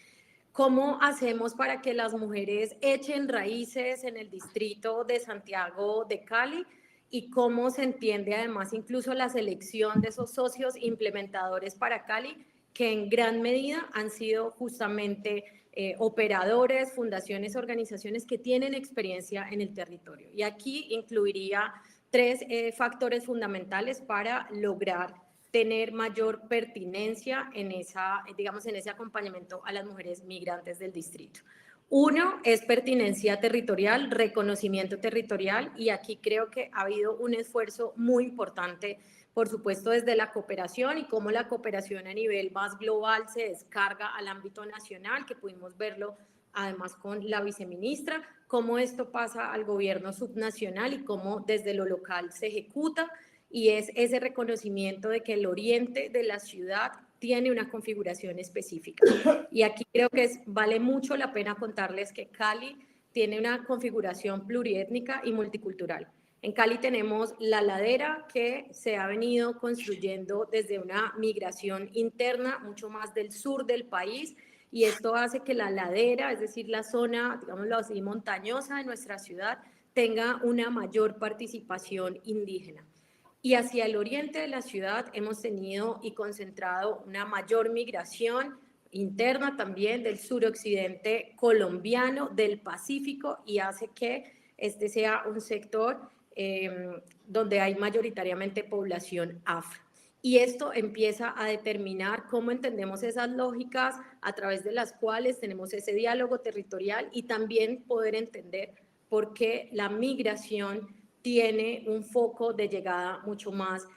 G: ¿Cómo hacemos para que las mujeres echen raíces en el distrito de Santiago de Cali? Y cómo se entiende además incluso la selección de esos socios implementadores para Cali, que en gran medida han sido justamente operadores, fundaciones, organizaciones que tienen experiencia en el territorio. Y aquí incluiría tres factores fundamentales para lograr tener mayor pertinencia en ese acompañamiento a las mujeres migrantes del distrito. Uno es pertinencia territorial, reconocimiento territorial, y aquí creo que ha habido un esfuerzo muy importante, por supuesto, desde la cooperación, y cómo la cooperación a nivel más global se descarga al ámbito nacional, que pudimos verlo además con la viceministra, cómo esto pasa al gobierno subnacional y cómo desde lo local se ejecuta, y es ese reconocimiento de que el oriente de la ciudad tiene una configuración específica. Y aquí creo que vale mucho la pena contarles que Cali tiene una configuración pluriétnica y multicultural. En Cali tenemos la ladera, que se ha venido construyendo desde una migración interna mucho más del sur del país, y esto hace que la ladera, es decir, la zona, digámoslo así, montañosa de nuestra ciudad, tenga una mayor participación indígena. Y hacia el oriente de la ciudad hemos tenido y concentrado una mayor migración interna también del suroccidente colombiano, del Pacífico, y hace que este sea un sector donde hay mayoritariamente población afro. Y esto empieza a determinar cómo entendemos esas lógicas a través de las cuales tenemos ese diálogo territorial, y también poder entender porque la migración tiene un foco de llegada mucho más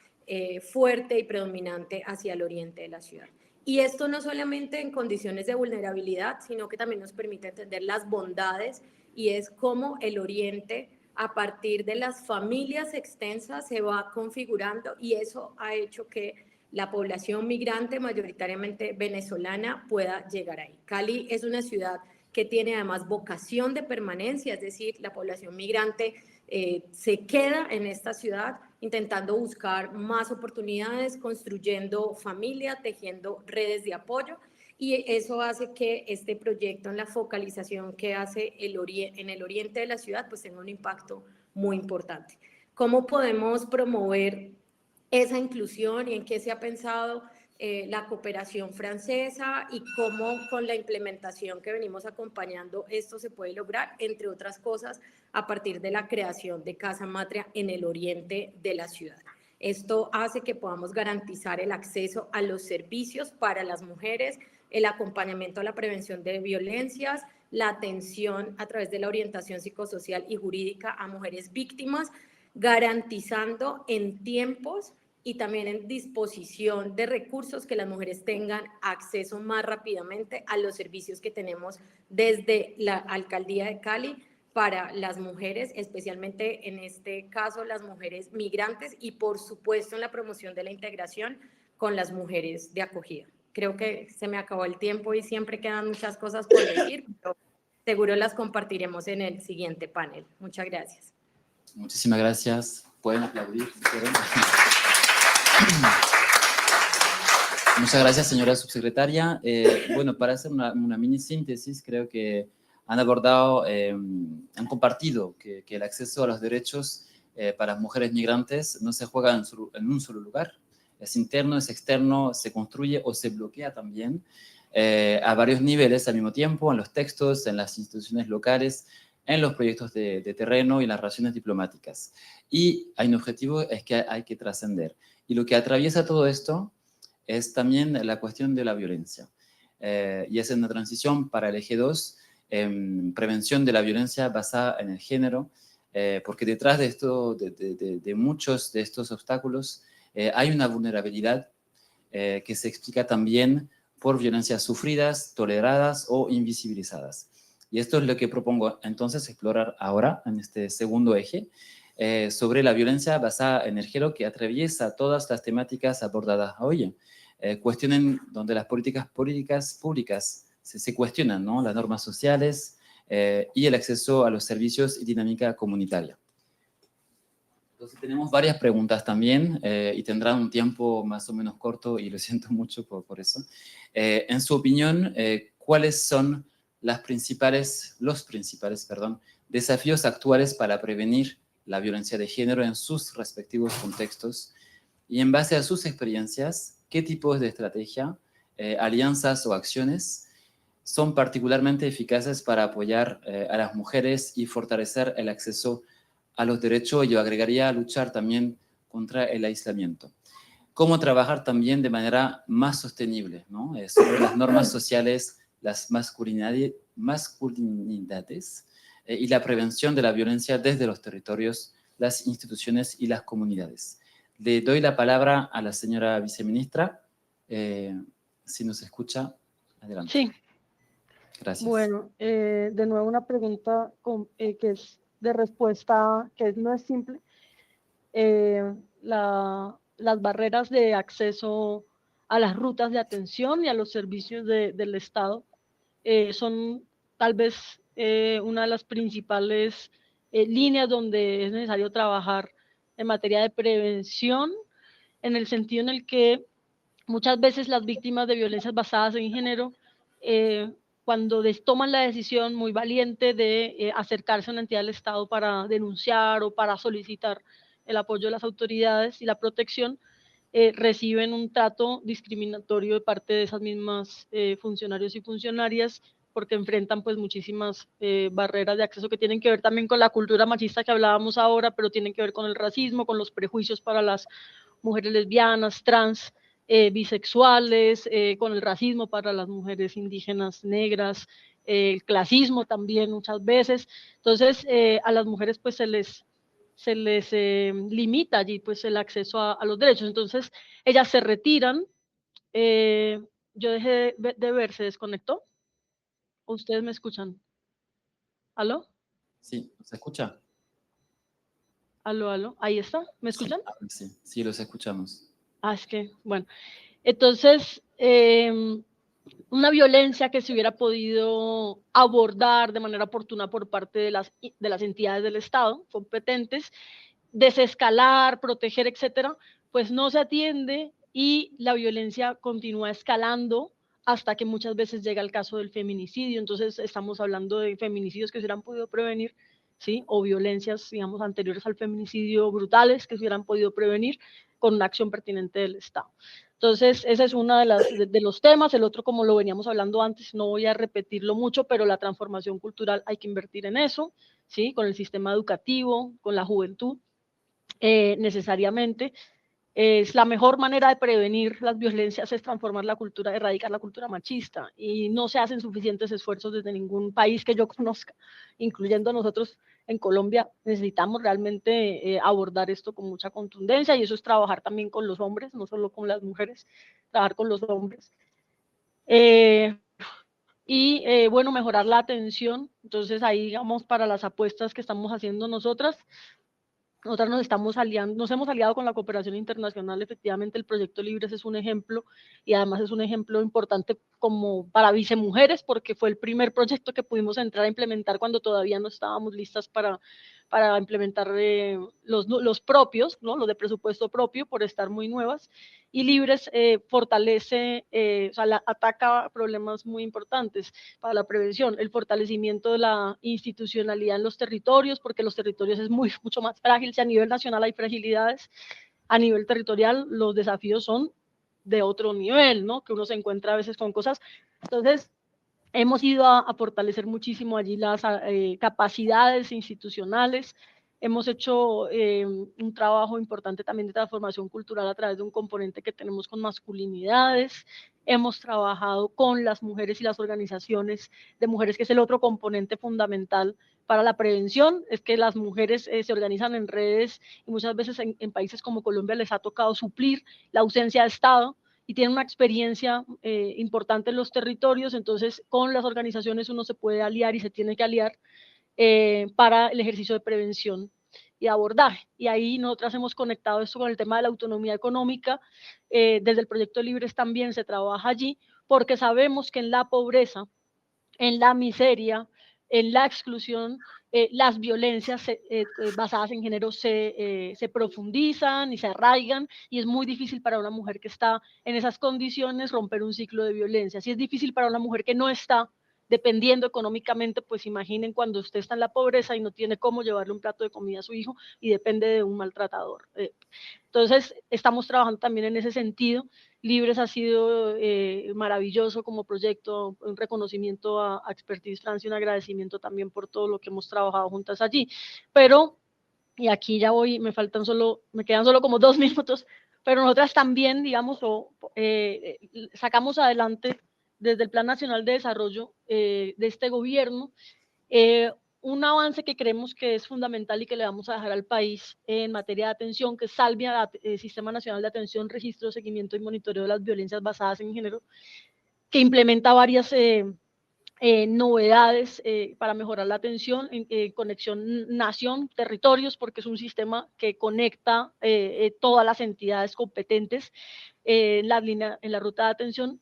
G: fuerte y predominante hacia el oriente de la ciudad. Y esto no solamente en condiciones de vulnerabilidad, sino que también nos permite entender las bondades, y es cómo el oriente, a partir de las familias extensas, se va configurando, y eso ha hecho que la población migrante, mayoritariamente venezolana, pueda llegar ahí. Cali es una ciudad que tiene además vocación de permanencia, es decir, la población migrante se queda en esta ciudad intentando buscar más oportunidades, construyendo familia, tejiendo redes de apoyo, y eso hace que este proyecto, en la focalización que hace en el oriente de la ciudad, pues tenga un impacto muy importante. ¿Cómo podemos promover esa inclusión y en qué se ha pensado la cooperación francesa y cómo con la implementación que venimos acompañando esto se puede lograr, entre otras cosas, a partir de la creación de Casa Matria en el oriente de la ciudad? Esto hace que podamos garantizar el acceso a los servicios para las mujeres, el acompañamiento a la prevención de violencias, la atención a través de la orientación psicosocial y jurídica a mujeres víctimas, garantizando en tiempos y también en disposición de recursos que las mujeres tengan acceso más rápidamente a los servicios que tenemos desde la Alcaldía de Cali para las mujeres, especialmente en este caso las mujeres migrantes, y por supuesto en la promoción de la integración con las mujeres de acogida. Creo que se me acabó el tiempo y siempre quedan muchas cosas por decir, pero seguro las compartiremos en el siguiente panel. Muchas gracias.
A: Muchísimas gracias. Pueden aplaudir si quieren. Muchas gracias, señora subsecretaria. Bueno, para hacer una mini síntesis, creo que han abordado, han compartido que el acceso a los derechos para las mujeres migrantes no se juega en un solo lugar. Es interno, es externo, se construye o se bloquea también a varios niveles al mismo tiempo, en los textos, en las instituciones locales, en los proyectos de terreno y las relaciones diplomáticas. Y hay un objetivo, es que hay que trascender. Y lo que atraviesa todo esto es también la cuestión de la violencia. Y es una transición para el eje 2, prevención de la violencia basada en el género, porque detrás de esto, de muchos de estos obstáculos, hay una vulnerabilidad que se explica también por violencias sufridas, toleradas o invisibilizadas. Y esto es lo que propongo entonces explorar ahora en este segundo eje, sobre la violencia basada en el género que atraviesa todas las temáticas abordadas hoy. Cuestionen donde las políticas públicas se cuestionan, ¿no? Las normas sociales y el acceso a los servicios y dinámica comunitaria. Entonces tenemos varias preguntas también y tendrán un tiempo más o menos corto y lo siento mucho por eso. En su opinión, ¿cuáles son los principales desafíos actuales para prevenir la violencia de género en sus respectivos contextos? Y en base a sus experiencias, ¿qué tipos de estrategia, alianzas o acciones son particularmente eficaces para apoyar a las mujeres y fortalecer el acceso a los derechos? Yo agregaría luchar también contra el aislamiento. ¿Cómo trabajar también de manera más sostenible, ¿no? Sobre las normas sociales, las masculinidades y la prevención de la violencia desde los territorios, las instituciones y las comunidades? Le doy la palabra a la señora viceministra. Si nos escucha, adelante.
D: Sí.
A: Gracias.
D: Bueno, de nuevo una pregunta que es de respuesta, que no es simple. Las barreras de acceso a las rutas de atención y a los servicios del Estado son tal vez una de las principales líneas donde es necesario trabajar en materia de prevención, en el sentido en el que muchas veces las víctimas de violencias basadas en género, cuando toman la decisión muy valiente de acercarse a una entidad del Estado para denunciar o para solicitar el apoyo de las autoridades y la protección, reciben un trato discriminatorio de parte de esas mismas funcionarios y funcionarias, porque enfrentan pues muchísimas barreras de acceso que tienen que ver también con la cultura machista que hablábamos ahora, pero tienen que ver con el racismo, con los prejuicios para las mujeres lesbianas, trans, bisexuales, con el racismo para las mujeres indígenas, negras, el clasismo también muchas veces. Entonces, a las mujeres pues se les limita allí pues el acceso a los derechos. Entonces, ellas se retiran. Yo dejé de ver, ¿se desconectó? ¿O ustedes me escuchan? ¿Aló?
A: Sí, ¿se escucha?
D: ¿Aló, aló? Ahí está, ¿me escuchan?
A: Sí, sí, los escuchamos.
D: Es que, bueno. Entonces, una violencia que se hubiera podido abordar de manera oportuna por parte de las entidades del Estado competentes, desescalar, proteger, etcétera, pues no se atiende y la violencia continúa escalando hasta que muchas veces llega el caso del feminicidio. Entonces estamos hablando de feminicidios que se hubieran podido prevenir, ¿sí? O violencias, digamos, anteriores al feminicidio brutales que se hubieran podido prevenir con una acción pertinente del Estado. Entonces, ese es uno de los temas. El otro, como lo veníamos hablando antes, no voy a repetirlo mucho, pero la transformación cultural hay que invertir en eso, ¿sí? Con el sistema educativo, con la juventud, necesariamente. Es la mejor manera de prevenir las violencias es transformar la cultura, erradicar la cultura machista, y no se hacen suficientes esfuerzos desde ningún país que yo conozca, incluyendo nosotros en Colombia. Necesitamos realmente abordar esto con mucha contundencia, y eso es trabajar también con los hombres, no solo con las mujeres, trabajar con los hombres. Bueno, mejorar la atención. Entonces ahí, digamos, para las apuestas que estamos haciendo nosotras nos hemos aliado con la cooperación internacional. Efectivamente, el proyecto Libres es un ejemplo, y además es un ejemplo importante como para vicemujeres, porque fue el primer proyecto que pudimos entrar a implementar cuando todavía no estábamos listas para implementar los propios, ¿no? Los de presupuesto propio, por estar muy nuevas. Y Libres fortalece, ataca problemas muy importantes para la prevención, el fortalecimiento de la institucionalidad en los territorios, porque los territorios es mucho más frágil. Si a nivel nacional hay fragilidades, a nivel territorial los desafíos son de otro nivel, ¿no? Que uno se encuentra a veces con cosas. Entonces, hemos ido a fortalecer muchísimo allí las capacidades institucionales. Hemos hecho un trabajo importante también de transformación cultural a través de un componente que tenemos con masculinidades. Hemos trabajado con las mujeres y las organizaciones de mujeres, que es el otro componente fundamental para la prevención. Es que las mujeres se organizan en redes, y muchas veces en países como Colombia les ha tocado suplir la ausencia de Estado, y tienen una experiencia importante en los territorios. Entonces con las organizaciones uno se puede aliar y se tiene que aliar para el ejercicio de prevención y abordaje. Y ahí nosotras hemos conectado esto con el tema de la autonomía económica. Desde el proyecto Libres también se trabaja allí, porque sabemos que en la pobreza, en la miseria, en la exclusión, las violencias basadas en género se profundizan y se arraigan, y es muy difícil para una mujer que está en esas condiciones romper un ciclo de violencia. Si es difícil para una mujer que no está dependiendo económicamente, pues imaginen cuando usted está en la pobreza y no tiene cómo llevarle un plato de comida a su hijo y depende de un maltratador. Entonces, estamos trabajando también en ese sentido. Libres ha sido maravilloso como proyecto, un reconocimiento a Expertise Francia, un agradecimiento también por todo lo que hemos trabajado juntas allí. Pero, y aquí ya voy, me quedan solo como 2 minutos, pero nosotras también, digamos, sacamos adelante desde el Plan Nacional de Desarrollo de este gobierno un avance que creemos que es fundamental y que le vamos a dejar al país en materia de atención, que es Salvia, Sistema Nacional de Atención, Registro, Seguimiento y Monitoreo de las Violencias Basadas en Género, que implementa varias novedades para mejorar la atención, conexión nación-territorios, porque es un sistema que conecta todas las entidades competentes en la ruta de atención,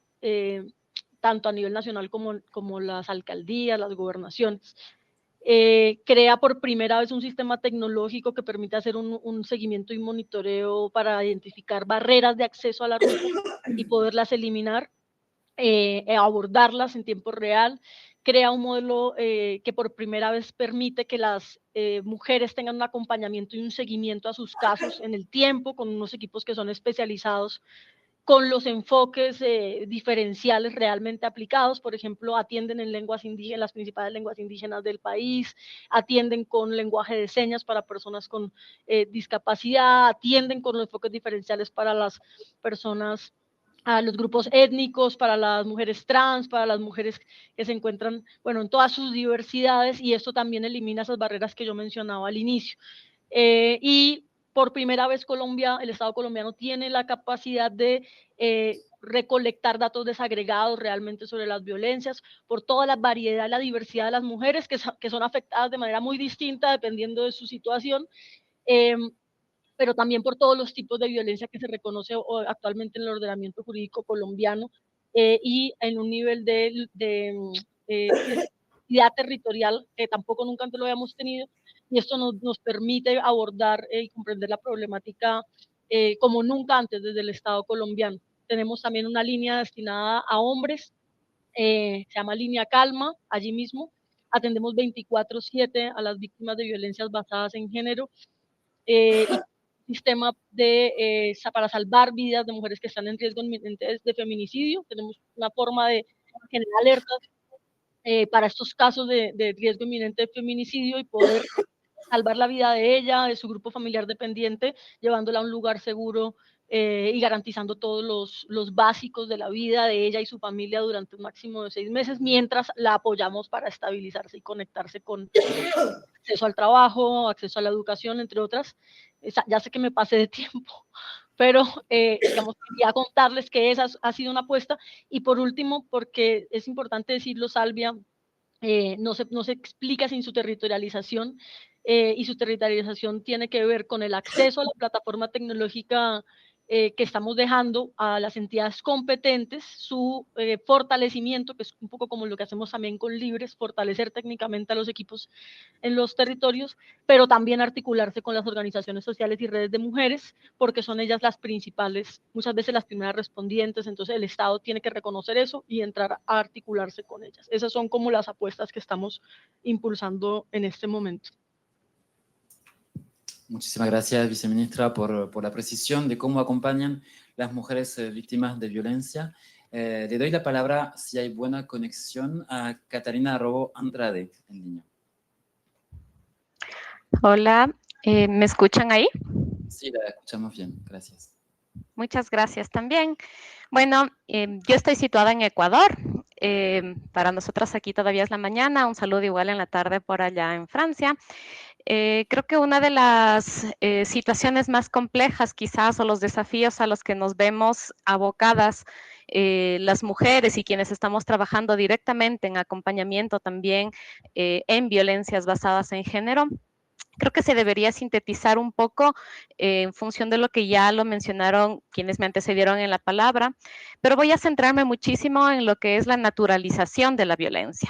D: tanto a nivel nacional como las alcaldías, las gobernaciones. Crea por primera vez un sistema tecnológico que permite hacer un seguimiento y monitoreo para identificar barreras de acceso a la ruta y poderlas eliminar, abordarlas en tiempo real. Crea un modelo que por primera vez permite que las mujeres tengan un acompañamiento y un seguimiento a sus casos en el tiempo, con unos equipos que son especializados, con los enfoques diferenciales realmente aplicados. Por ejemplo, atienden en lenguas indígenas, las principales lenguas indígenas del país, atienden con lenguaje de señas para personas con discapacidad, atienden con los enfoques diferenciales para las personas a los grupos étnicos, para las mujeres trans, para las mujeres que se encuentran, bueno, en todas sus diversidades, y esto también elimina esas barreras que yo mencionaba al inicio. Y por primera vez el Estado colombiano tiene la capacidad de recolectar datos desagregados realmente sobre las violencias, por toda la variedad, la diversidad de las mujeres que son afectadas de manera muy distinta dependiendo de su situación, pero también por todos los tipos de violencia que se reconoce actualmente en el ordenamiento jurídico colombiano, y en un nivel de equidad territorial que tampoco nunca antes lo habíamos tenido, y esto nos permite abordar y comprender la problemática como nunca antes desde el Estado colombiano. Tenemos también una línea destinada a hombres, se llama Línea Calma, allí mismo atendemos 24/7 a las víctimas de violencias basadas en género, y sistema para salvar vidas de mujeres que están en riesgo inminente de feminicidio. Tenemos una forma de generar alertas para estos casos de riesgo inminente de feminicidio y poder salvar la vida de ella, de su grupo familiar dependiente, llevándola a un lugar seguro y garantizando todos los básicos de la vida de ella y su familia durante un máximo de 6 meses, mientras la apoyamos para estabilizarse y conectarse con acceso al trabajo, acceso a la educación, entre otras. Ya sé que me pasé de tiempo, pero digamos, quería contarles que esa ha sido una apuesta. Y por último, porque es importante decirlo, Salvia, no se explica sin su territorialización, y su territorialización tiene que ver con el acceso a la plataforma tecnológica que estamos dejando a las entidades competentes, su fortalecimiento, que es un poco como lo que hacemos también con Libres, fortalecer técnicamente a los equipos en los territorios, pero también articularse con las organizaciones sociales y redes de mujeres, porque son ellas las principales, muchas veces las primeras respondientes. Entonces el Estado tiene que reconocer eso y entrar a articularse con ellas. Esas son como las apuestas que estamos impulsando en este momento.
A: Muchísimas gracias, viceministra, por la precisión de cómo acompañan las mujeres víctimas de violencia. Le doy la palabra, si hay buena conexión, a Catarina Robo Andrade, en línea.
H: Hola, ¿me escuchan ahí?
A: Sí, la escuchamos bien, gracias.
H: Muchas gracias también. Bueno, yo estoy situada en Ecuador. Para nosotras aquí todavía es la mañana, un saludo igual en la tarde por allá en Francia. Creo que una de las situaciones más complejas quizás, o los desafíos a los que nos vemos abocadas las mujeres y quienes estamos trabajando directamente en acompañamiento también en violencias basadas en género, creo que se debería sintetizar un poco en función de lo que ya lo mencionaron quienes me antecedieron en la palabra, pero voy a centrarme muchísimo en lo que es la naturalización de la violencia.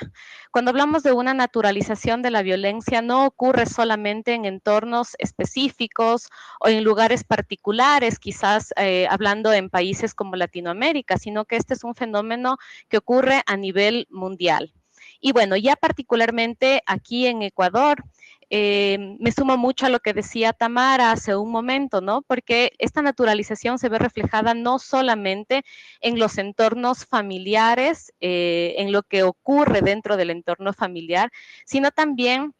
H: Cuando hablamos de una naturalización de la violencia, no ocurre solamente en entornos específicos o en lugares particulares, quizás hablando en países como Latinoamérica, sino que este es un fenómeno que ocurre a nivel mundial. Y bueno, ya particularmente aquí en Ecuador, me sumo mucho a lo que decía Tamara hace un momento, ¿no? Porque esta naturalización se ve reflejada no solamente en los entornos familiares, en lo que ocurre dentro del entorno familiar, sino también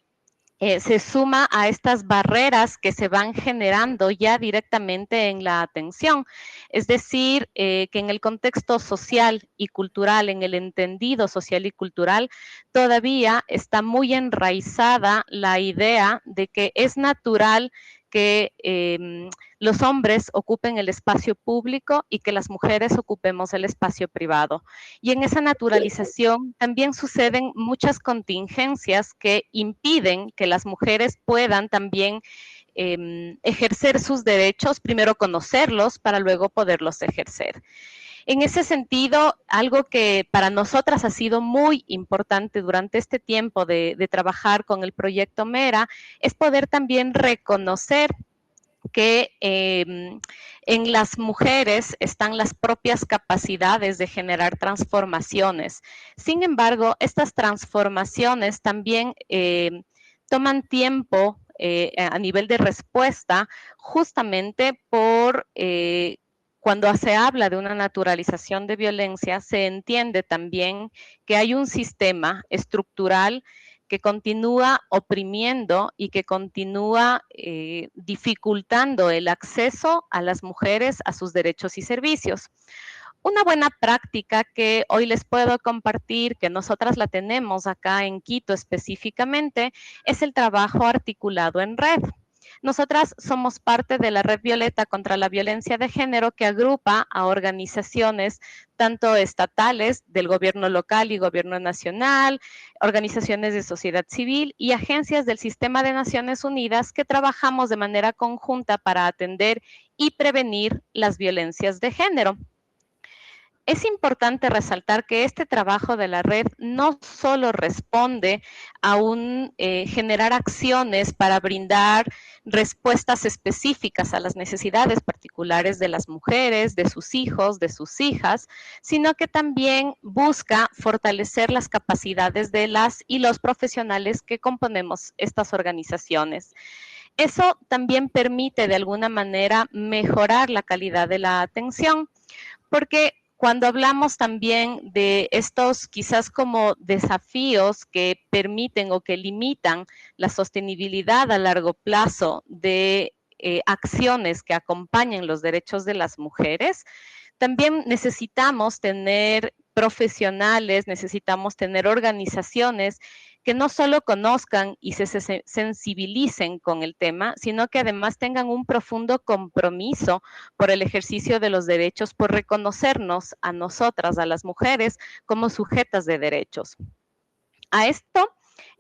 H: se suma a estas barreras que se van generando ya directamente en la atención. Es decir, que en el contexto social y cultural, en el entendido social y cultural, todavía está muy enraizada la idea de que es natural que los hombres ocupen el espacio público y que las mujeres ocupemos el espacio privado. Y en esa naturalización también suceden muchas contingencias que impiden que las mujeres puedan también ejercer sus derechos, primero conocerlos para luego poderlos ejercer. En ese sentido, algo que para nosotras ha sido muy importante durante este tiempo de trabajar con el proyecto MERA es poder también reconocer que en las mujeres están las propias capacidades de generar transformaciones. Sin embargo, estas transformaciones también toman tiempo a nivel de respuesta, justamente por cuando se habla de una naturalización de violencia, se entiende también que hay un sistema estructural que continúa oprimiendo y que continúa dificultando el acceso a las mujeres a sus derechos y servicios. Una buena práctica que hoy les puedo compartir, que nosotras la tenemos acá en Quito específicamente, es el trabajo articulado en red. Nosotras somos parte de la Red Violeta contra la Violencia de Género, que agrupa a organizaciones tanto estatales del gobierno local y gobierno nacional, organizaciones de sociedad civil y agencias del Sistema de Naciones Unidas que trabajamos de manera conjunta para atender y prevenir las violencias de género. Es importante resaltar que este trabajo de la red no solo responde a generar acciones para brindar respuestas específicas a las necesidades particulares de las mujeres, de sus hijos, de sus hijas, sino que también busca fortalecer las capacidades de las y los profesionales que componemos estas organizaciones. Eso también permite de alguna manera mejorar la calidad de la atención, porque cuando hablamos también de estos quizás como desafíos que permiten o que limitan la sostenibilidad a largo plazo de acciones que acompañen los derechos de las mujeres, también necesitamos tener profesionales, necesitamos tener organizaciones que no solo conozcan y se sensibilicen con el tema, sino que además tengan un profundo compromiso por el ejercicio de los derechos, por reconocernos a nosotras, a las mujeres, como sujetas de derechos. A esto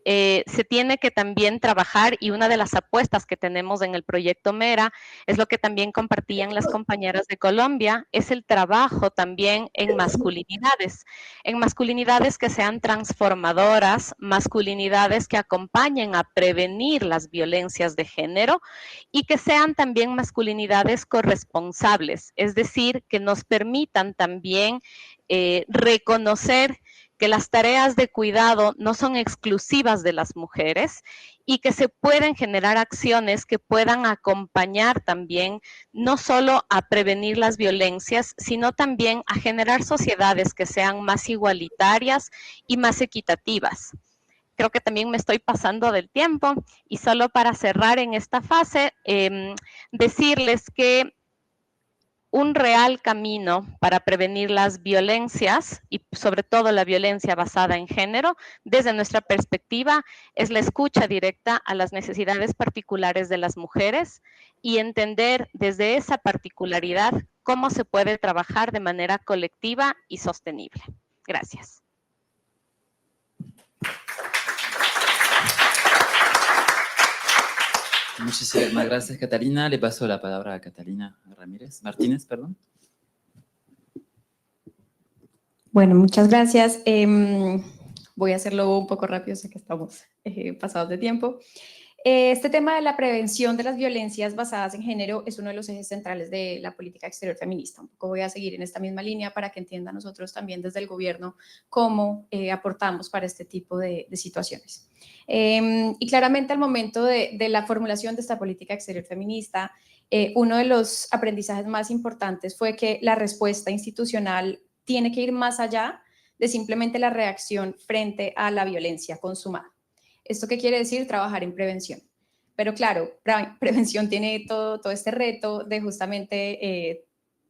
H: se tiene que también trabajar, y una de las apuestas que tenemos en el proyecto MERA, es lo que también compartían las compañeras de Colombia, es el trabajo también en masculinidades que sean transformadoras, masculinidades que acompañen a prevenir las violencias de género y que sean también masculinidades corresponsables, es decir, que nos permitan también reconocer que las tareas de cuidado no son exclusivas de las mujeres y que se pueden generar acciones que puedan acompañar también no solo a prevenir las violencias, sino también a generar sociedades que sean más igualitarias y más equitativas. Creo que también me estoy pasando del tiempo y solo para cerrar en esta fase, decirles que un real camino para prevenir las violencias y sobre todo la violencia basada en género, desde nuestra perspectiva, es la escucha directa a las necesidades particulares de las mujeres y entender desde esa particularidad cómo se puede trabajar de manera colectiva y sostenible. Gracias.
A: Muchísimas gracias, Catalina. Le paso la palabra a Catalina Martínez, perdón.
E: Bueno, muchas gracias. Voy a hacerlo un poco rápido, sé que estamos pasados de tiempo. Este tema de la prevención de las violencias basadas en género es uno de los ejes centrales de la política exterior feminista. Un poco voy a seguir en esta misma línea para que entiendan nosotros también desde el gobierno cómo aportamos para este tipo de situaciones. Y claramente al momento de la formulación de esta política exterior feminista, uno de los aprendizajes más importantes fue que la respuesta institucional tiene que ir más allá de simplemente la reacción frente a la violencia consumada. ¿Esto qué quiere decir? Trabajar en prevención. Pero claro, prevención tiene todo este reto de justamente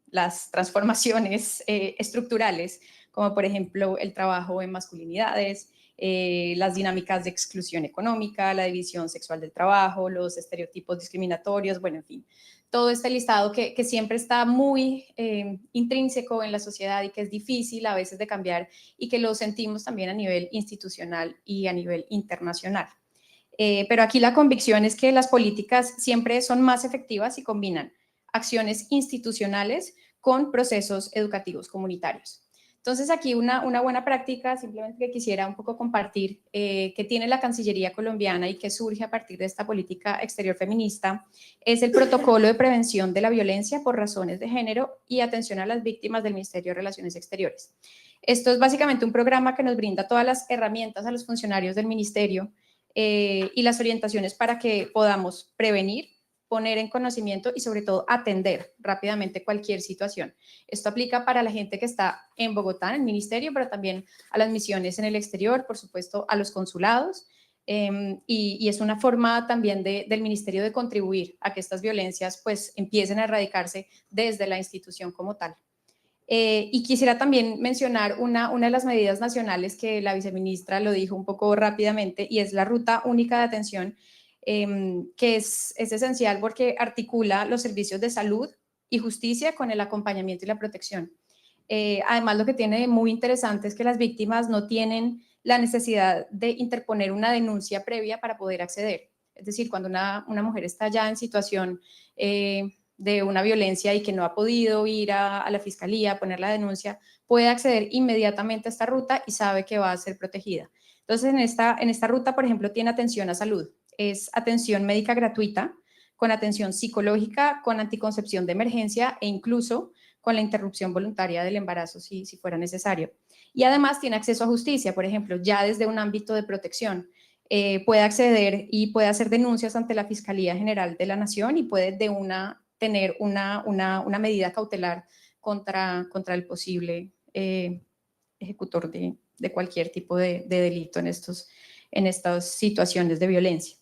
E: las transformaciones estructurales, como por ejemplo el trabajo en masculinidades, las dinámicas de exclusión económica, la división sexual del trabajo, los estereotipos discriminatorios, bueno, en fin, todo este listado que siempre está muy intrínseco en la sociedad y que es difícil a veces de cambiar y que lo sentimos también a nivel institucional y a nivel internacional. Pero aquí la convicción es que las políticas siempre son más efectivas y combinan acciones institucionales con procesos educativos comunitarios. Entonces aquí una buena práctica, simplemente que quisiera un poco compartir, que tiene la Cancillería colombiana y que surge a partir de esta política exterior feminista, es el protocolo de prevención de la violencia por razones de género y atención a las víctimas del Ministerio de Relaciones Exteriores. Esto es básicamente un programa que nos brinda todas las herramientas a los funcionarios del ministerio y las orientaciones para que podamos prevenir, poner en conocimiento y sobre todo atender rápidamente cualquier situación. Esto aplica para la gente que está en Bogotá, en el ministerio, pero también a las misiones en el exterior, por supuesto a los consulados, y es una forma también del ministerio de contribuir a que estas violencias pues empiecen a erradicarse desde la institución como tal. Y quisiera también mencionar una de las medidas nacionales que la viceministra lo dijo un poco rápidamente, y es la Ruta Única de Atención, que es esencial porque articula los servicios de salud y justicia con el acompañamiento y la protección. Además, lo que tiene muy interesante es que las víctimas no tienen la necesidad de interponer una denuncia previa para poder acceder. Es decir, cuando una mujer está ya en situación de una violencia y que no ha podido ir a la fiscalía a poner la denuncia, puede acceder inmediatamente a esta ruta y sabe que va a ser protegida. Entonces, en esta ruta, por ejemplo, tiene atención a salud. Es atención médica gratuita, con atención psicológica, con anticoncepción de emergencia e incluso con la interrupción voluntaria del embarazo si fuera necesario. Y además tiene acceso a justicia, por ejemplo, ya desde un ámbito de protección. Puede acceder y puede hacer denuncias ante la Fiscalía General de la Nación y puede tener una medida cautelar contra el posible ejecutor de cualquier tipo de delito en estas situaciones de violencia.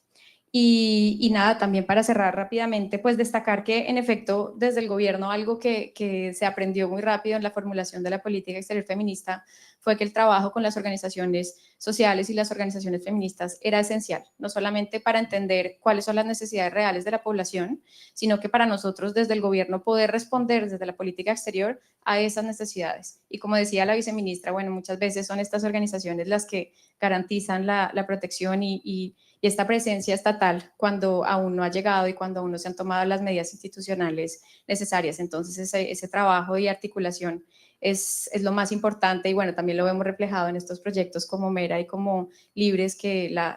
E: Y nada, también para cerrar rápidamente, pues destacar que en efecto desde el gobierno algo que se aprendió muy rápido en la formulación de la política exterior feminista fue que el trabajo con las organizaciones sociales y las organizaciones feministas era esencial, no solamente para entender cuáles son las necesidades reales de la población, sino que para nosotros desde el gobierno poder responder desde la política exterior a esas necesidades. Y como decía la viceministra, bueno, muchas veces son estas organizaciones las que garantizan la protección y esta presencia estatal cuando aún no ha llegado y cuando aún no se han tomado las medidas institucionales necesarias. Entonces ese trabajo y articulación es lo más importante, y bueno, también lo vemos reflejado en estos proyectos como Mera y como Libres,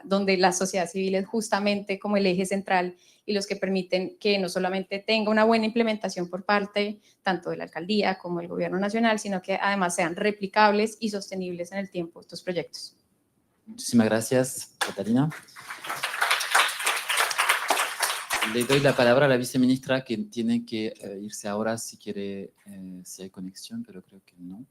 E: donde la sociedad civil es justamente como el eje central y los que permiten que no solamente tenga una buena implementación por parte tanto de la alcaldía como del gobierno nacional, sino que además sean replicables y sostenibles en el tiempo estos proyectos.
A: Muchísimas gracias, Catalina. Le doy la palabra a la viceministra, que tiene que irse ahora si quiere, si hay conexión, pero creo que no.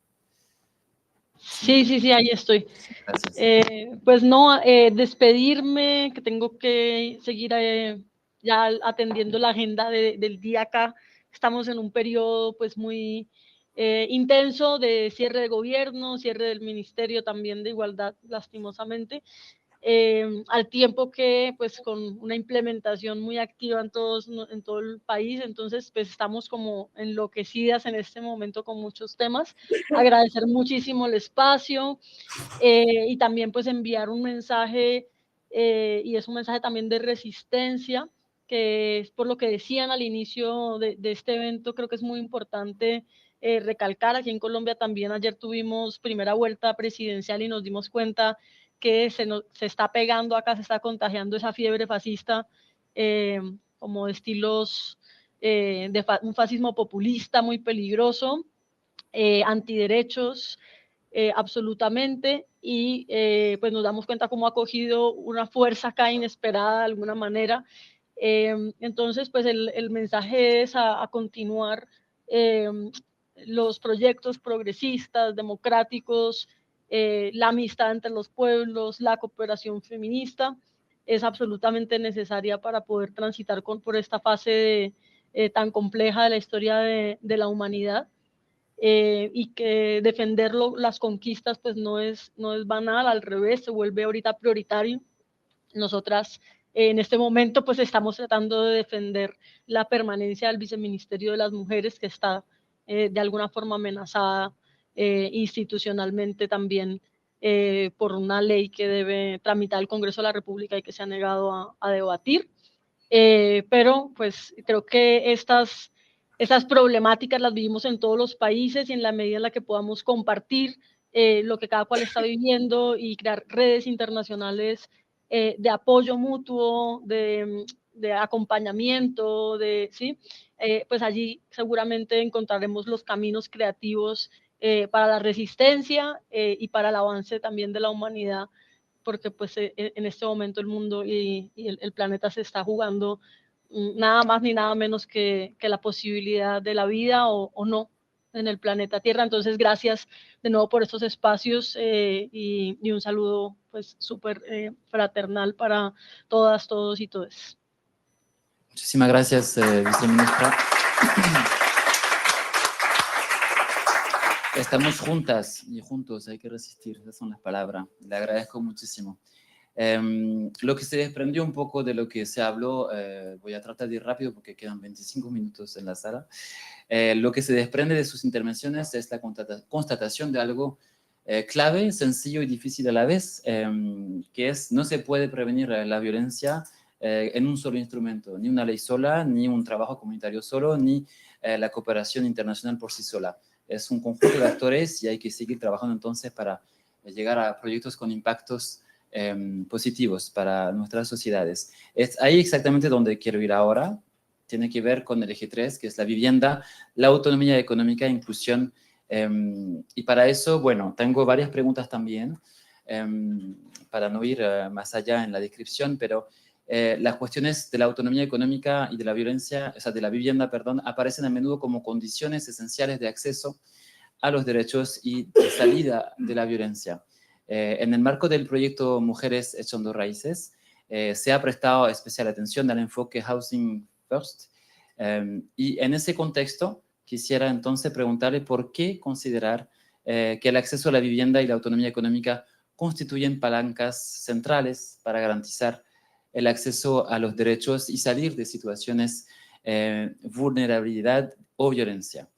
D: Sí, ahí estoy.
A: Gracias.
D: Pues no, despedirme, que tengo que seguir ya atendiendo la agenda del día acá. Estamos en un periodo pues muy intenso de cierre de gobierno, cierre del Ministerio también de Igualdad, lastimosamente. Al tiempo que pues con una implementación muy activa en todo el país, entonces pues estamos como enloquecidas en este momento con muchos temas. Agradecer muchísimo el espacio y también pues enviar un mensaje, y es un mensaje también de resistencia, que es por lo que decían al inicio de este evento. Creo que es muy importante recalcar. Aquí en Colombia también ayer tuvimos primera vuelta presidencial y nos dimos cuenta que se está pegando acá, se está contagiando esa fiebre fascista, como de estilos de un fascismo populista muy peligroso, antiderechos, absolutamente, y pues nos damos cuenta cómo ha cogido una fuerza acá inesperada de alguna manera. Entonces, pues el mensaje es a continuar los proyectos progresistas, democráticos, la amistad entre los pueblos, la cooperación feminista es absolutamente necesaria para poder transitar por esta fase tan compleja de la historia de la humanidad, y que defender las conquistas pues no es banal, al revés, se vuelve ahorita prioritario. Nosotras en este momento pues estamos tratando de defender la permanencia del Viceministerio de las Mujeres, que está de alguna forma amenazada institucionalmente también por una ley que debe tramitar el Congreso de la República y que se ha negado a debatir. Pero pues creo que estas problemáticas las vivimos en todos los países, y en la medida en la que podamos compartir lo que cada cual está viviendo y crear redes internacionales de apoyo mutuo, de acompañamiento, ¿sí? Pues allí seguramente encontraremos los caminos creativos para la resistencia y para el avance también de la humanidad, porque pues en este momento el mundo y el planeta se está jugando nada más ni nada menos que la posibilidad de la vida o no en el planeta Tierra. Entonces, gracias de nuevo por estos espacios y un saludo pues súper fraternal para todas, todos y todes.
A: Muchísimas gracias, viceministra. Estamos juntas y juntos, hay que resistir, esas son las palabras. Le agradezco muchísimo. Lo que se desprendió un poco de lo que se habló, voy a tratar de ir rápido porque quedan 25 minutos en la sala. Lo que se desprende de sus intervenciones es la constatación de algo clave, sencillo y difícil a la vez, que es no se puede prevenir la violencia en un solo instrumento, ni una ley sola, ni un trabajo comunitario solo, ni la cooperación internacional por sí sola. Es un conjunto de actores y hay que seguir trabajando entonces para llegar a proyectos con impactos positivos para nuestras sociedades. Es ahí exactamente donde quiero ir ahora. Tiene que ver con el eje 3, que es la vivienda, la autonomía económica e inclusión. Y para eso, bueno, tengo varias preguntas también, para no ir más allá en la descripción, pero las cuestiones de la autonomía económica y de la violencia, o sea, de la vivienda, perdón, aparecen a menudo como condiciones esenciales de acceso a los derechos y de salida de la violencia. En el marco del proyecto Mujeres Echando Raíces, se ha prestado especial atención al enfoque Housing First, y en ese contexto quisiera entonces preguntarle por qué considerar que el acceso a la vivienda y la autonomía económica constituyen palancas centrales para garantizar el acceso a los derechos y salir de situaciones de vulnerabilidad o violencia.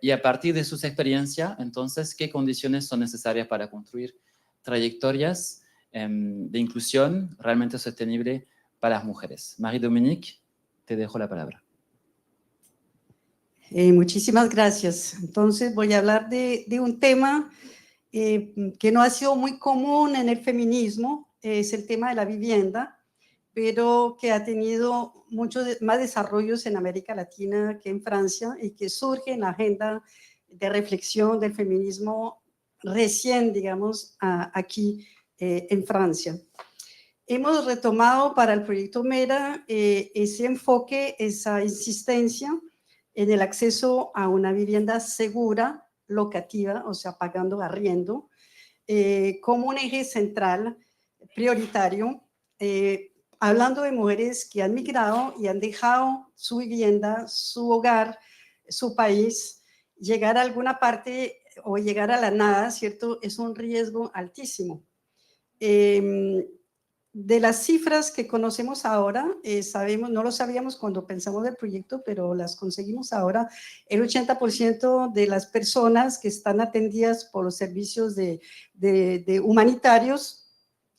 A: Y a partir de sus experiencias, entonces, ¿qué condiciones son necesarias para construir trayectorias de inclusión realmente sostenible para las mujeres? Marie-Dominique, te dejo la palabra.
F: Muchísimas gracias. Entonces voy a hablar de un tema que no ha sido muy común en el feminismo, es el tema de la vivienda, pero que ha tenido muchos más desarrollos en América Latina que en Francia y que surge en la agenda de reflexión del feminismo recién, digamos, aquí en Francia. Hemos retomado para el proyecto MERA ese enfoque, esa insistencia en el acceso a una vivienda segura, locativa, o sea, pagando arriendo, como un eje central, prioritario, hablando de mujeres que han migrado y han dejado su vivienda, su hogar, su país, llegar a alguna parte o llegar a la nada, ¿cierto? Es un riesgo altísimo. De las cifras que conocemos ahora, sabemos, no lo sabíamos cuando pensamos del proyecto, pero las conseguimos ahora, el 80% de las personas que están atendidas por los servicios de humanitarios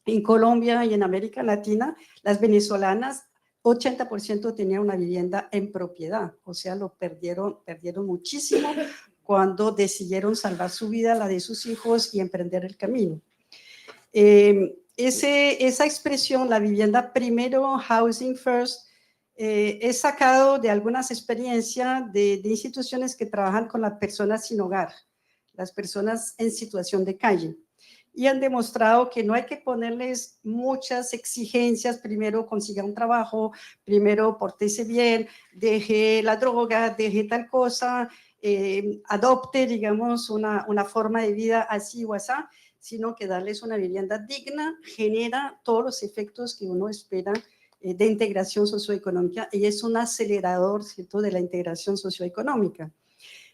F: en Colombia y en América Latina, las venezolanas, 80% tenían una vivienda en propiedad, o sea, lo perdieron muchísimo cuando decidieron salvar su vida, la de sus hijos y emprender el camino. Esa expresión, la vivienda primero, housing first, es sacado de algunas experiencias de instituciones que trabajan con las personas sin hogar, las personas en situación de calle, y han demostrado que no hay que ponerles muchas exigencias, primero consiga un trabajo, primero pórtese bien, deje la droga, deje tal cosa, adopte, digamos, una forma de vida así o así, sino que darles una vivienda digna genera todos los efectos que uno espera de integración socioeconómica y es un acelerador, ¿cierto?, de la integración socioeconómica.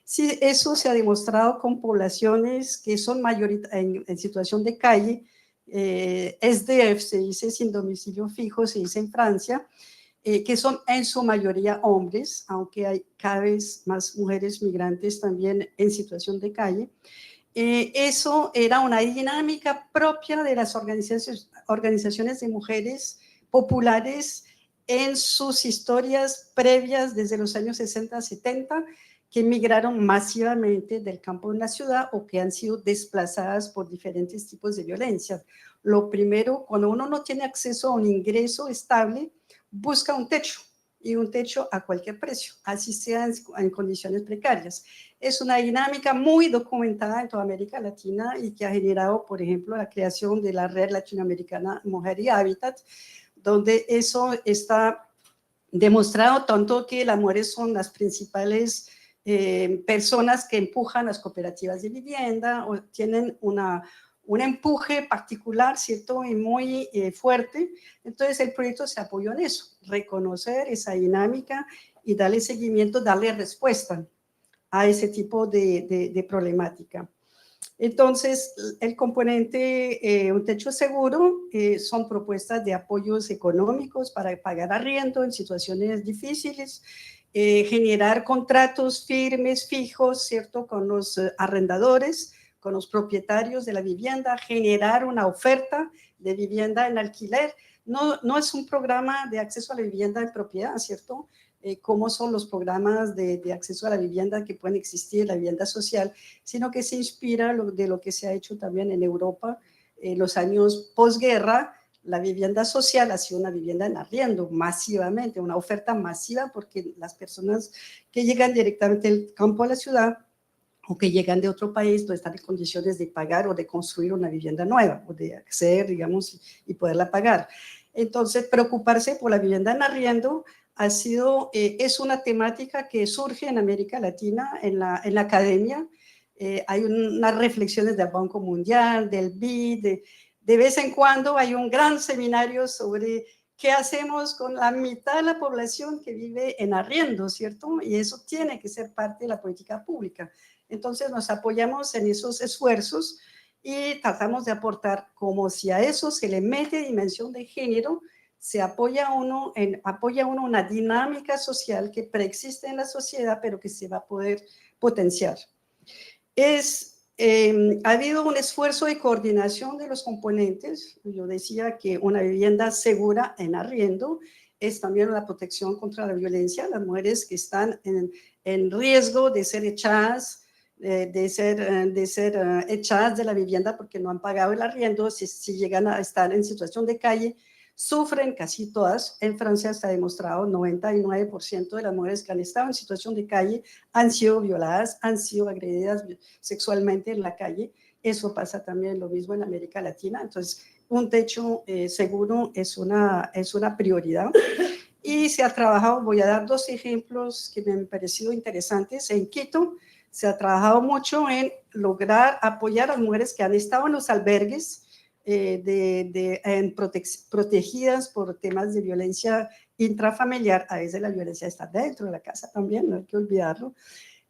F: Sí, eso se ha demostrado con poblaciones que son en situación de calle, SDF se dice, sin domicilio fijo, se dice en Francia, que son en su mayoría hombres, aunque hay cada vez más mujeres migrantes también en situación de calle. Eso era una dinámica propia de las organizaciones de mujeres populares en sus historias previas desde los años 60, 70, que migraron masivamente del campo a la ciudad o que han sido desplazadas por diferentes tipos de violencia. Lo primero, cuando uno no tiene acceso a un ingreso estable, busca un techo, y un techo a cualquier precio, así sea en condiciones precarias. Es una dinámica muy documentada en toda América Latina y que ha generado, por ejemplo, la creación de la Red Latinoamericana Mujer y Hábitat, donde eso está demostrado tanto que las mujeres son las principales personas que empujan las cooperativas de vivienda o tienen un empuje particular, ¿cierto? Y muy fuerte. Entonces el proyecto se apoyó en eso, reconocer esa dinámica y darle seguimiento, darle respuesta. a ese tipo de problemática. Entonces, el componente Un Techo Seguro son propuestas de apoyos económicos para pagar arriendo en situaciones difíciles, generar contratos firmes, fijos, ¿cierto?, con los arrendadores, con los propietarios de la vivienda, generar una oferta de vivienda en alquiler. No es un programa de acceso a la vivienda en propiedad, ¿cierto?, cómo son los programas de acceso a la vivienda que pueden existir, la vivienda social, sino que se inspira de lo que se ha hecho también en Europa en los años posguerra. La vivienda social ha sido una vivienda en arriendo masivamente, una oferta masiva, porque las personas que llegan directamente del campo a la ciudad o que llegan de otro país no están en condiciones de pagar o de construir una vivienda nueva o de acceder, digamos, y poderla pagar. Entonces, preocuparse por la vivienda en arriendo es una temática que surge en América Latina, en la academia. Hay unas reflexiones del Banco Mundial, del BID, de vez en cuando hay un gran seminario sobre qué hacemos con la mitad de la población que vive en arriendo, ¿cierto? Y eso tiene que ser parte de la política pública. Entonces nos apoyamos en esos esfuerzos y tratamos de aportar como si a eso se le mete dimensión de género, se apoya uno una dinámica social que preexiste en la sociedad, pero que se va a poder potenciar. Ha habido un esfuerzo de coordinación de los componentes. Yo decía que una vivienda segura en arriendo es también la protección contra la violencia. Las mujeres que están en riesgo de ser echadas, de ser echadas de la vivienda porque no han pagado el arriendo, si llegan a estar en situación de calle, sufren casi todas. En Francia está demostrado, 99% de las mujeres que han estado en situación de calle han sido violadas, han sido agredidas sexualmente en la calle. Eso pasa también lo mismo en América Latina. Entonces, un techo seguro es una prioridad. Y se ha trabajado, voy a dar 2 ejemplos que me han parecido interesantes. En Quito se ha trabajado mucho en lograr apoyar a las mujeres que han estado en los albergues, protegidas por temas de violencia intrafamiliar. A veces la violencia está dentro de la casa también, no hay que olvidarlo,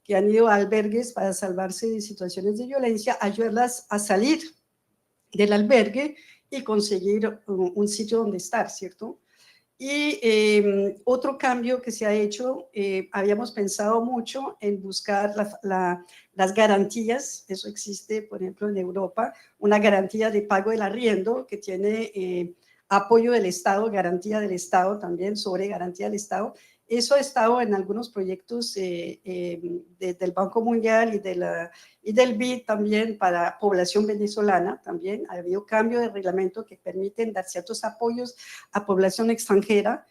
F: que han ido a albergues para salvarse de situaciones de violencia, ayudarlas a salir del albergue y conseguir un sitio donde estar, ¿cierto? Y otro cambio que se ha hecho, habíamos pensado mucho en buscar las garantías. Eso existe, por ejemplo, en Europa, una garantía de pago del arriendo que tiene apoyo del Estado, garantía del Estado también, sobre garantía del Estado. Eso ha estado en algunos proyectos del Banco Mundial y del BID también para población venezolana. También ha habido cambio de reglamento que permiten dar ciertos apoyos a población extranjera,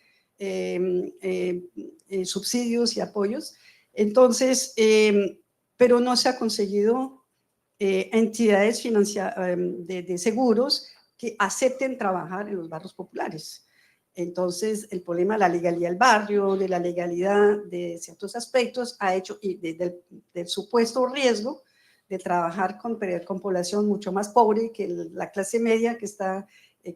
F: subsidios y apoyos. Entonces, pero no se ha conseguido entidades de seguros que acepten trabajar en los barrios populares. Entonces, el problema de la legalidad del barrio, de la legalidad de ciertos aspectos, ha hecho, y del supuesto riesgo de trabajar con población mucho más pobre que la clase media, que está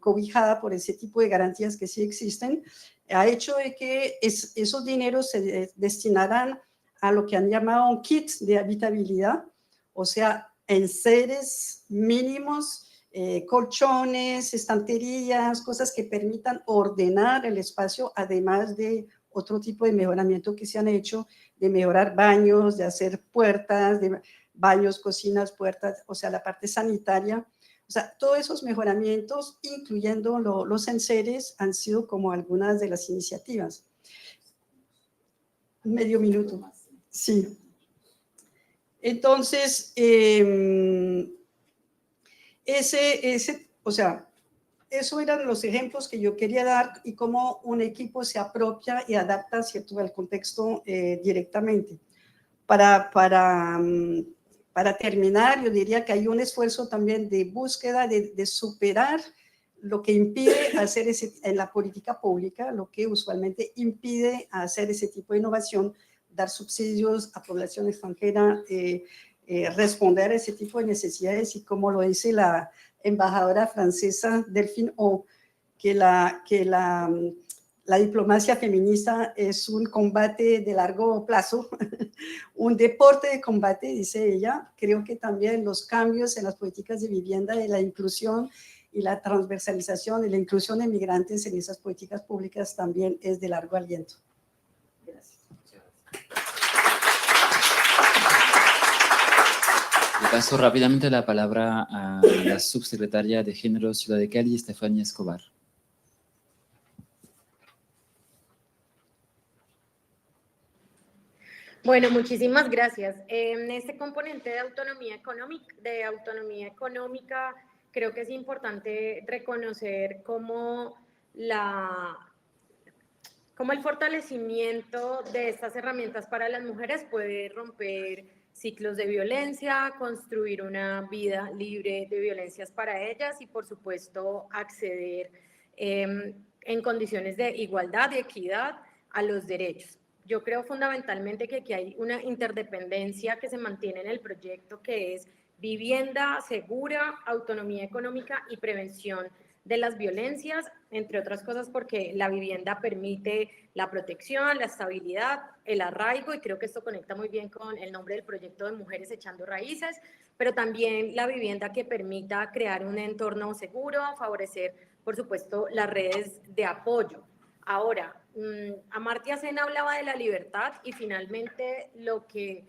F: cobijada por ese tipo de garantías que sí existen, ha hecho de que esos dineros se destinarán a lo que han llamado un kit de habitabilidad, o sea, enseres mínimos, colchones, estanterías, cosas que permitan ordenar el espacio, además de otro tipo de mejoramiento que se han hecho, de mejorar baños, de hacer puertas, de baños, cocinas, puertas, o sea, la parte sanitaria. O sea, todos esos mejoramientos, incluyendo los enseres, han sido como algunas de las iniciativas. Medio minuto. Sí. Entonces, o sea, esos eran los ejemplos que yo quería dar y cómo un equipo se apropia y adapta, ¿cierto?, al contexto directamente. Para terminar, yo diría que hay un esfuerzo también de búsqueda de superar lo que impide hacer en la política pública, lo que usualmente impide hacer ese tipo de innovación, dar subsidios a población extranjera, responder a ese tipo de necesidades, y como lo dice la embajadora francesa Delphine O, que la diplomacia feminista es un combate de largo plazo, un deporte de combate, dice ella. Creo que también los cambios en las políticas de vivienda y la inclusión y la transversalización y la inclusión de migrantes en esas políticas públicas también es de largo aliento. Gracias.
A: Le paso rápidamente la palabra a la subsecretaria de Género Ciudad de Cali, Estefanía Escobar.
G: Bueno, muchísimas gracias. En este componente de autonomía económica, creo que es importante reconocer cómo el fortalecimiento de estas herramientas para las mujeres puede romper ciclos de violencia, construir una vida libre de violencias para ellas y, por supuesto, acceder en condiciones de igualdad y equidad a los derechos. Yo creo fundamentalmente que aquí hay una interdependencia que se mantiene en el proyecto, que es vivienda segura, autonomía económica y prevención de las violencias, entre otras cosas porque la vivienda permite la protección, la estabilidad, el arraigo, y creo que esto conecta muy bien con el nombre del proyecto de Mujeres Echando Raíces, pero también la vivienda que permita crear un entorno seguro, favorecer, por supuesto, las redes de apoyo. Ahora, Amartya Sen hablaba de la libertad y finalmente lo que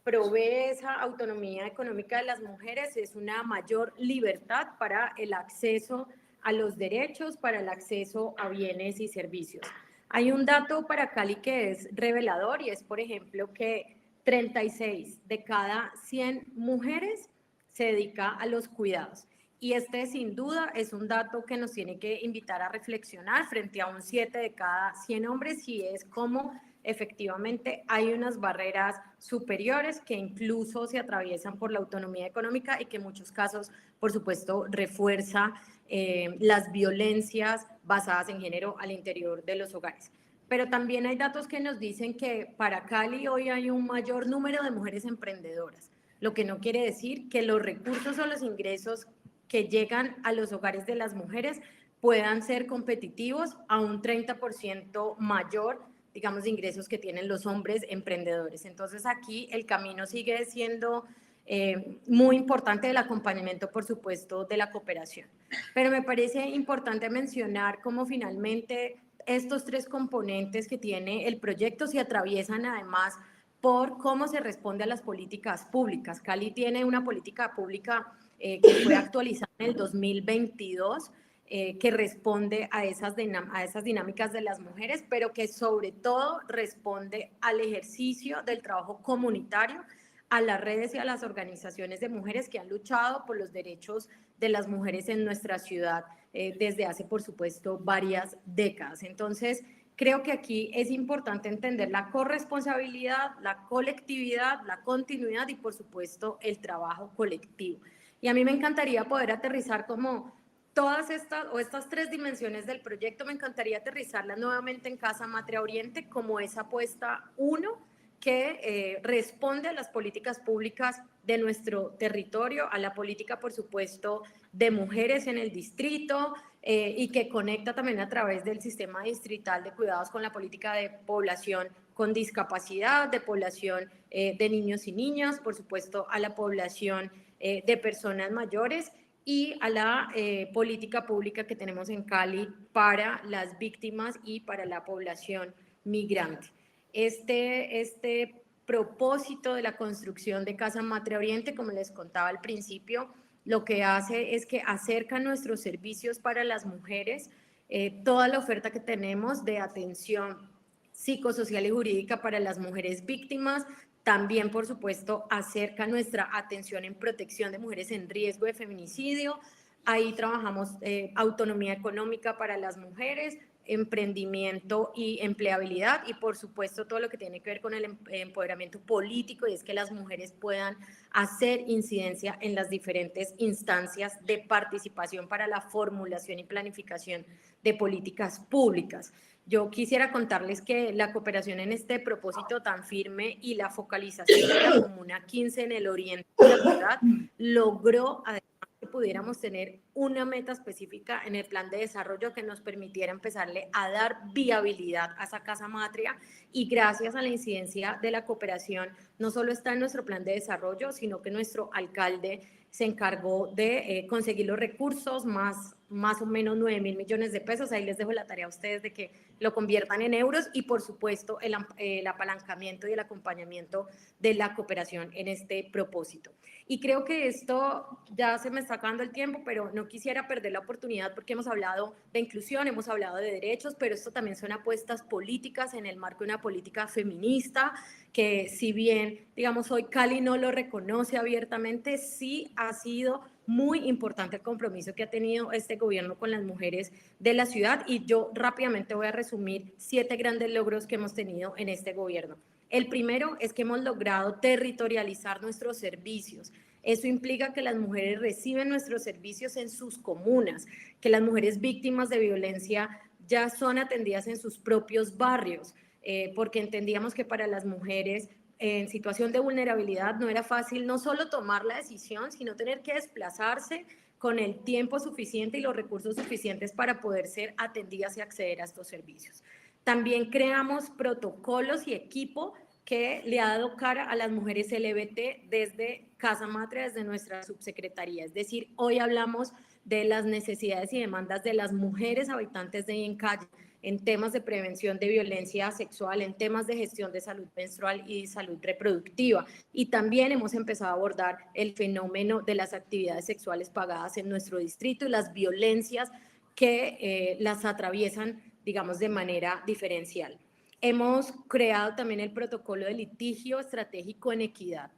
G: provee esa autonomía económica de las mujeres es una mayor libertad para el acceso a los derechos, para el acceso a bienes y servicios. Hay un dato para Cali que es revelador y es, por ejemplo, que 36 de cada 100 mujeres se dedica a los cuidados. Y este, sin duda, es un dato que nos tiene que invitar a reflexionar frente a un 7 de cada 100 hombres, y es cómo efectivamente hay unas barreras superiores que incluso se atraviesan por la autonomía económica y que en muchos casos, por supuesto, refuerza las violencias basadas en género al interior de los hogares. Pero también hay datos que nos dicen que para Cali hoy hay un mayor número de mujeres emprendedoras, lo que no quiere decir que los recursos o los ingresos que llegan a los hogares de las mujeres puedan ser competitivos a un 30% mayor, digamos, de ingresos que tienen los hombres emprendedores. Entonces aquí el camino sigue siendo muy importante del acompañamiento, por supuesto, de la cooperación. Pero me parece importante mencionar cómo finalmente estos tres componentes que tiene el proyecto se atraviesan además por cómo se responde a las políticas públicas. Cali tiene una política pública que fue actualizada en el 2022, que responde a esas dinámicas de las mujeres, pero que sobre todo responde al ejercicio del trabajo comunitario, a las redes y a las organizaciones de mujeres que han luchado por los derechos de las mujeres en nuestra ciudad desde hace, por supuesto, varias décadas. Entonces, creo que aquí es importante entender la corresponsabilidad, la colectividad, la continuidad y, por supuesto, el trabajo colectivo. Y a mí me encantaría poder aterrizar como todas estas tres dimensiones del proyecto, me encantaría aterrizarlas nuevamente en Casa Matria Oriente como esa apuesta 1 que responde a las políticas públicas de nuestro territorio, a la política, por supuesto, de mujeres en el distrito y que conecta también a través del sistema distrital de cuidados con la política de población con discapacidad, de población de niños y niñas, por supuesto, a la población de personas mayores y a la política pública que tenemos en Cali para las víctimas y para la población migrante. Este propósito de la construcción de Casa Matria Oriente, como les contaba al principio, lo que hace es que acerca nuestros servicios para las mujeres, toda la oferta que tenemos de atención psicosocial y jurídica para las mujeres víctimas. También, por supuesto, acerca nuestra atención en protección de mujeres en riesgo de feminicidio. Ahí trabajamos autonomía económica para las mujeres, emprendimiento y empleabilidad y, por supuesto, todo lo que tiene que ver con el empoderamiento político, y es que las mujeres puedan hacer incidencia en las diferentes instancias de participación para la formulación y planificación de políticas públicas. Yo quisiera contarles que la cooperación en este propósito tan firme y la focalización de la Comuna 15 en el oriente de la ciudad logró además que pudiéramos tener una meta específica en el plan de desarrollo que nos permitiera empezarle a dar viabilidad a esa casa matria, y gracias a la incidencia de la cooperación no solo está en nuestro plan de desarrollo, sino que nuestro alcalde se encargó de conseguir los recursos, más o menos 9.000 millones de pesos. Ahí les dejo la tarea a ustedes de que lo conviertan en euros, y por supuesto el apalancamiento y el acompañamiento de la cooperación en este propósito. Y creo que esto ya se me está acabando el tiempo, pero no quisiera perder la oportunidad porque hemos hablado de inclusión, hemos hablado de derechos, pero esto también son apuestas políticas en el marco de una política feminista que, si bien, digamos, hoy Cali no lo reconoce abiertamente, sí ha sido muy importante el compromiso que ha tenido este gobierno con las mujeres de la ciudad, y yo rápidamente voy a resumir 7 grandes logros que hemos tenido en este gobierno. El primero es que hemos logrado territorializar nuestros servicios. Eso implica que las mujeres reciben nuestros servicios en sus comunas, que las mujeres víctimas de violencia ya son atendidas en sus propios barrios, porque entendíamos que para las mujeres en situación de vulnerabilidad no era fácil no solo tomar la decisión, sino tener que desplazarse con el tiempo suficiente y los recursos suficientes para poder ser atendidas y acceder a estos servicios. También creamos protocolos y equipo que le ha dado cara a las mujeres LGBT desde Casa Matria, desde nuestra subsecretaría. Es decir, hoy hablamos de las necesidades y demandas de las mujeres habitantes de Encalle en temas de prevención de violencia sexual, en temas de gestión de salud menstrual y salud reproductiva. Y también hemos empezado a abordar el fenómeno de las actividades sexuales pagadas en nuestro distrito y las violencias que las atraviesan, digamos, de manera diferencial. Hemos creado también el protocolo de litigio estratégico en equidad.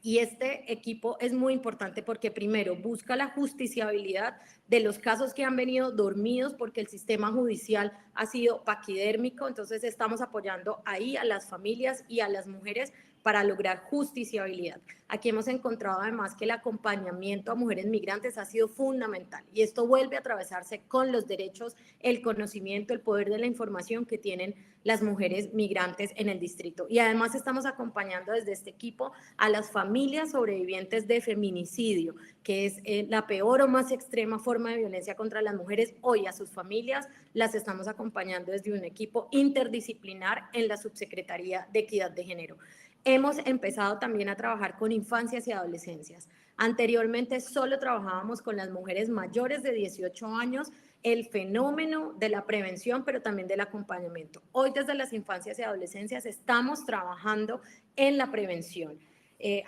G: Y este equipo es muy importante porque, primero, busca la justiciabilidad de los casos que han venido dormidos porque el sistema judicial ha sido paquidérmico. Entonces estamos apoyando ahí a las familias y a las mujeres para lograr justiciabilidad. Aquí hemos encontrado además que el acompañamiento a mujeres migrantes ha sido fundamental, y esto vuelve a atravesarse con los derechos, el conocimiento, el poder de la información que tienen las mujeres migrantes en el distrito. Y además estamos acompañando desde este equipo a las familias sobrevivientes de feminicidio, que es la peor o más extrema forma de violencia contra las mujeres. Hoy a sus familias las estamos acompañando desde un equipo interdisciplinar en la Subsecretaría de Equidad de Género. Hemos empezado también a trabajar con infancias y adolescencias. Anteriormente solo trabajábamos con las mujeres mayores de 18 años, el fenómeno de la prevención, pero también del acompañamiento. Hoy desde las infancias y adolescencias estamos trabajando en la prevención,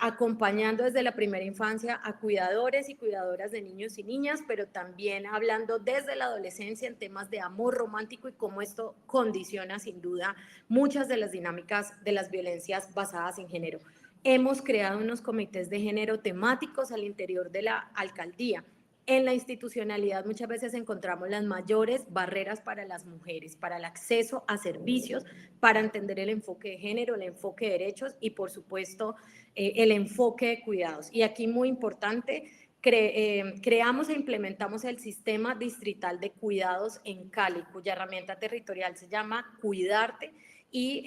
G: acompañando desde la primera infancia a cuidadores y cuidadoras de niños y niñas, pero también hablando desde la adolescencia en temas de amor romántico y cómo esto condiciona sin duda muchas de las dinámicas de las violencias basadas en género. Hemos creado unos comités de género temáticos al interior de la alcaldía. En la institucionalidad muchas veces encontramos las mayores barreras para las mujeres, para el acceso a servicios, para entender el enfoque de género, el enfoque de derechos y, por supuesto, el enfoque de cuidados. Y aquí muy importante, creamos e implementamos el sistema distrital de cuidados en Cali, cuya herramienta territorial se llama Cuidarte, y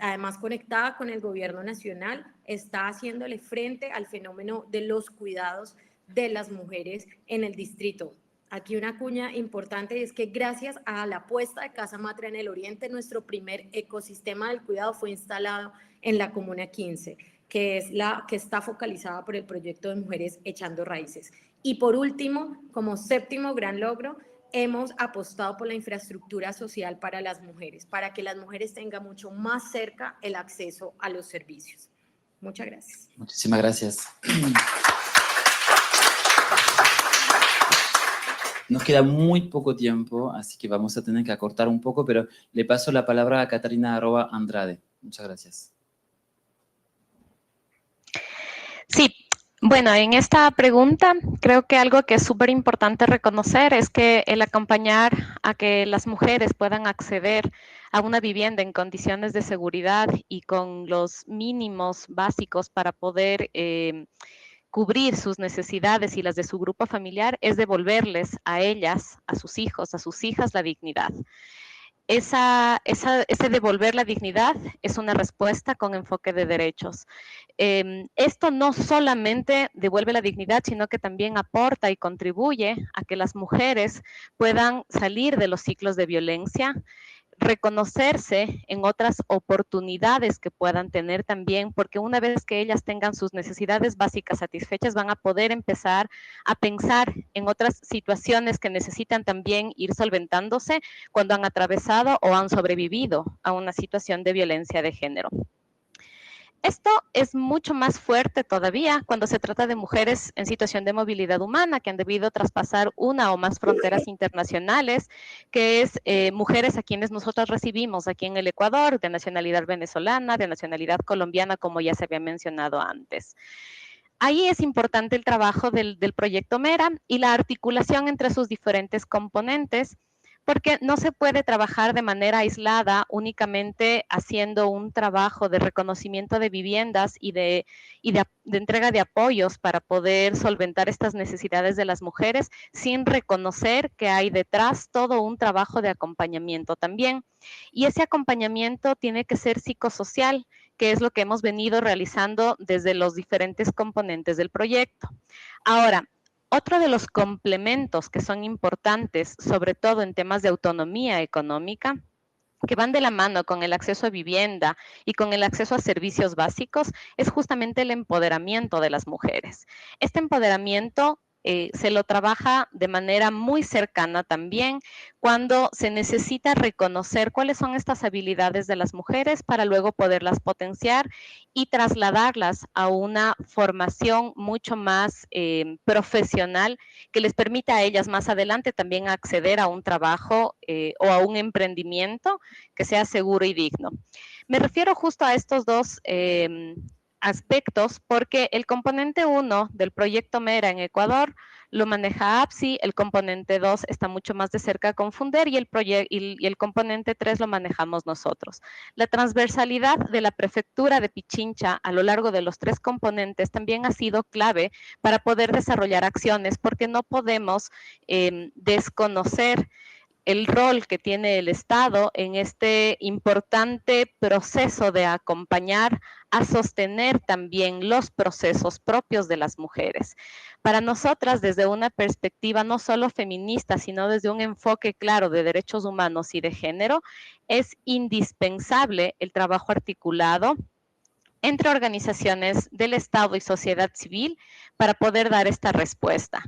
G: además conectada con el gobierno nacional, está haciéndole frente al fenómeno de los cuidados de las mujeres en el distrito. Aquí una cuña importante, y es que gracias a la apuesta de Casa Matria en el Oriente, nuestro primer ecosistema del cuidado fue instalado en la Comuna 15, que es la que está focalizada por el proyecto de Mujeres Echando Raíces. Y por último, como séptimo gran logro, hemos apostado por la infraestructura social para las mujeres, para que las mujeres tengan mucho más cerca el acceso a los servicios. Muchas gracias.
A: Muchísimas gracias. Nos queda muy poco tiempo, así que vamos a tener que acortar un poco, pero le paso la palabra a Catarina Andrade. Muchas gracias.
H: Sí, bueno, en esta pregunta creo que algo que es súper importante reconocer es que el acompañar a que las mujeres puedan acceder a una vivienda en condiciones de seguridad y con los mínimos básicos para poder cubrir sus necesidades y las de su grupo familiar es devolverles a ellas, a sus hijos, a sus hijas la dignidad. ese devolver la dignidad es una respuesta con enfoque de derechos. Esto no solamente devuelve la dignidad, sino que también aporta y contribuye a que las mujeres puedan salir de los ciclos de violencia, reconocerse en otras oportunidades que puedan tener también, porque una vez que ellas tengan sus necesidades básicas satisfechas, van a poder empezar a pensar en otras situaciones que necesitan también ir solventándose cuando han atravesado o han sobrevivido a una situación de violencia de género. Esto es mucho más fuerte todavía cuando se trata de mujeres en situación de movilidad humana que han debido traspasar una o más fronteras internacionales, que es mujeres a quienes nosotros recibimos aquí en el Ecuador, de nacionalidad venezolana, de nacionalidad colombiana, como ya se había mencionado antes. Ahí es importante el trabajo del proyecto MERA y la articulación entre sus diferentes componentes, porque no se puede trabajar de manera aislada únicamente haciendo un trabajo de reconocimiento de viviendas y de entrega de apoyos para poder solventar estas necesidades de las mujeres sin reconocer que hay detrás todo un trabajo de acompañamiento también. Y ese acompañamiento tiene que ser psicosocial, que es lo que hemos venido realizando desde los diferentes componentes del proyecto. Ahora, otro de los complementos que son importantes, sobre todo en temas de autonomía económica, que van de la mano con el acceso a vivienda y con el acceso a servicios básicos, es justamente el empoderamiento de las mujeres. Este empoderamiento se lo trabaja de manera muy cercana también cuando se necesita reconocer cuáles son estas habilidades de las mujeres para luego poderlas potenciar y trasladarlas a una formación mucho más profesional que les permita a ellas más adelante también acceder a un trabajo o a un emprendimiento que sea seguro y digno. Me refiero justo a estos dos aspectos porque el componente 1 del proyecto MERA en Ecuador lo maneja APSI, el componente 2 está mucho más de cerca con Funder y el componente 3 lo manejamos nosotros. La transversalidad de la prefectura de Pichincha a lo largo de los 3 componentes también ha sido clave para poder desarrollar acciones porque no podemos desconocer el rol que tiene el Estado en este importante proceso de acompañar a sostener también los procesos propios de las mujeres. Para nosotras, desde una perspectiva no solo feminista, sino desde un enfoque claro de derechos humanos y de género, es indispensable el trabajo articulado entre organizaciones del Estado y sociedad civil para poder dar esta respuesta.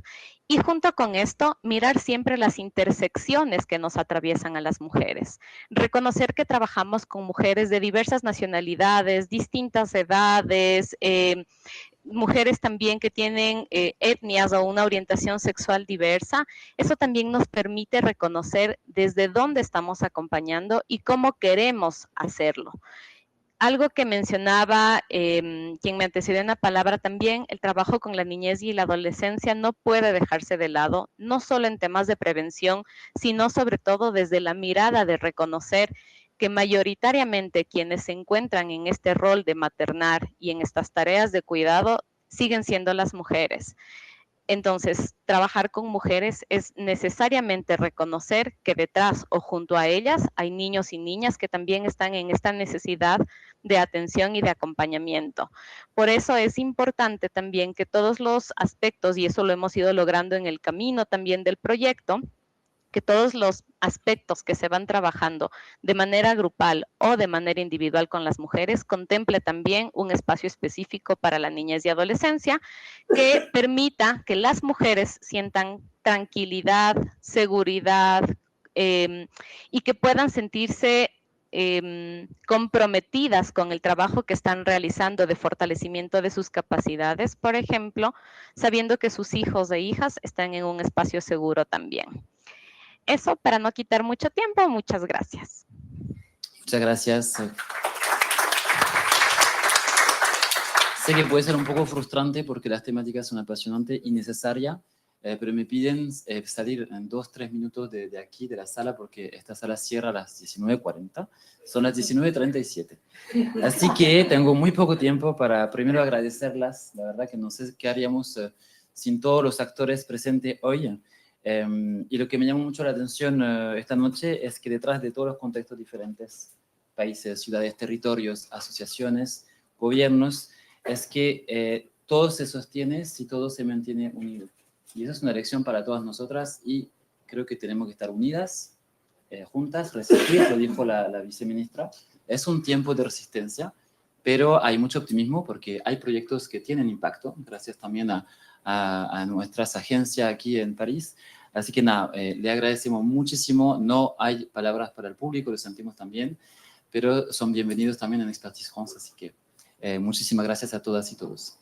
H: Y junto con esto, mirar siempre las intersecciones que nos atraviesan a las mujeres. Reconocer que trabajamos con mujeres de diversas nacionalidades, distintas edades, mujeres también que tienen etnias o una orientación sexual diversa. Eso también nos permite reconocer desde dónde estamos acompañando y cómo queremos hacerlo. Algo que mencionaba quien me antecedió en la palabra también, el trabajo con la niñez y la adolescencia no puede dejarse de lado, no solo en temas de prevención, sino sobre todo desde la mirada de reconocer que mayoritariamente quienes se encuentran en este rol de maternar y en estas tareas de cuidado siguen siendo las mujeres. Entonces, trabajar con mujeres es necesariamente reconocer que detrás o junto a ellas hay niños y niñas que también están en esta necesidad de atención y de acompañamiento. Por eso es importante también que todos los aspectos, y eso lo hemos ido logrando en el camino también del proyecto, que todos los aspectos que se van trabajando de manera grupal o de manera individual con las mujeres contemple también un espacio específico para la niñez y adolescencia que permita que las mujeres sientan tranquilidad, seguridad y que puedan sentirse comprometidas con el trabajo que están realizando de fortalecimiento de sus capacidades, por ejemplo, sabiendo que sus hijos e hijas están en un espacio seguro también. Eso para no quitar mucho tiempo, muchas gracias.
A: Muchas gracias. Sé que puede ser un poco frustrante porque las temáticas son apasionantes y necesarias, pero me piden salir en 2-3 minutos de aquí, de la sala, porque esta sala cierra a las 19:40, son las 19:37. Así que tengo muy poco tiempo para primero agradecerlas. La verdad que no sé qué haríamos sin todos los actores presentes hoy. Y lo que me llamó mucho la atención esta noche es que detrás de todos los contextos diferentes, países, ciudades, territorios, asociaciones, gobiernos, es que todo se sostiene si todo se mantiene unido. Y esa es una lección para todas nosotras y creo que tenemos que estar unidas, juntas, resistir, lo dijo la viceministra. Es un tiempo de resistencia, pero hay mucho optimismo porque hay proyectos que tienen impacto, gracias también a nuestras agencias aquí en París. Así que nada, le agradecemos muchísimo. No hay palabras para el público, lo sentimos también, pero son bienvenidos también en Expertise France. Así que muchísimas gracias a todas y todos.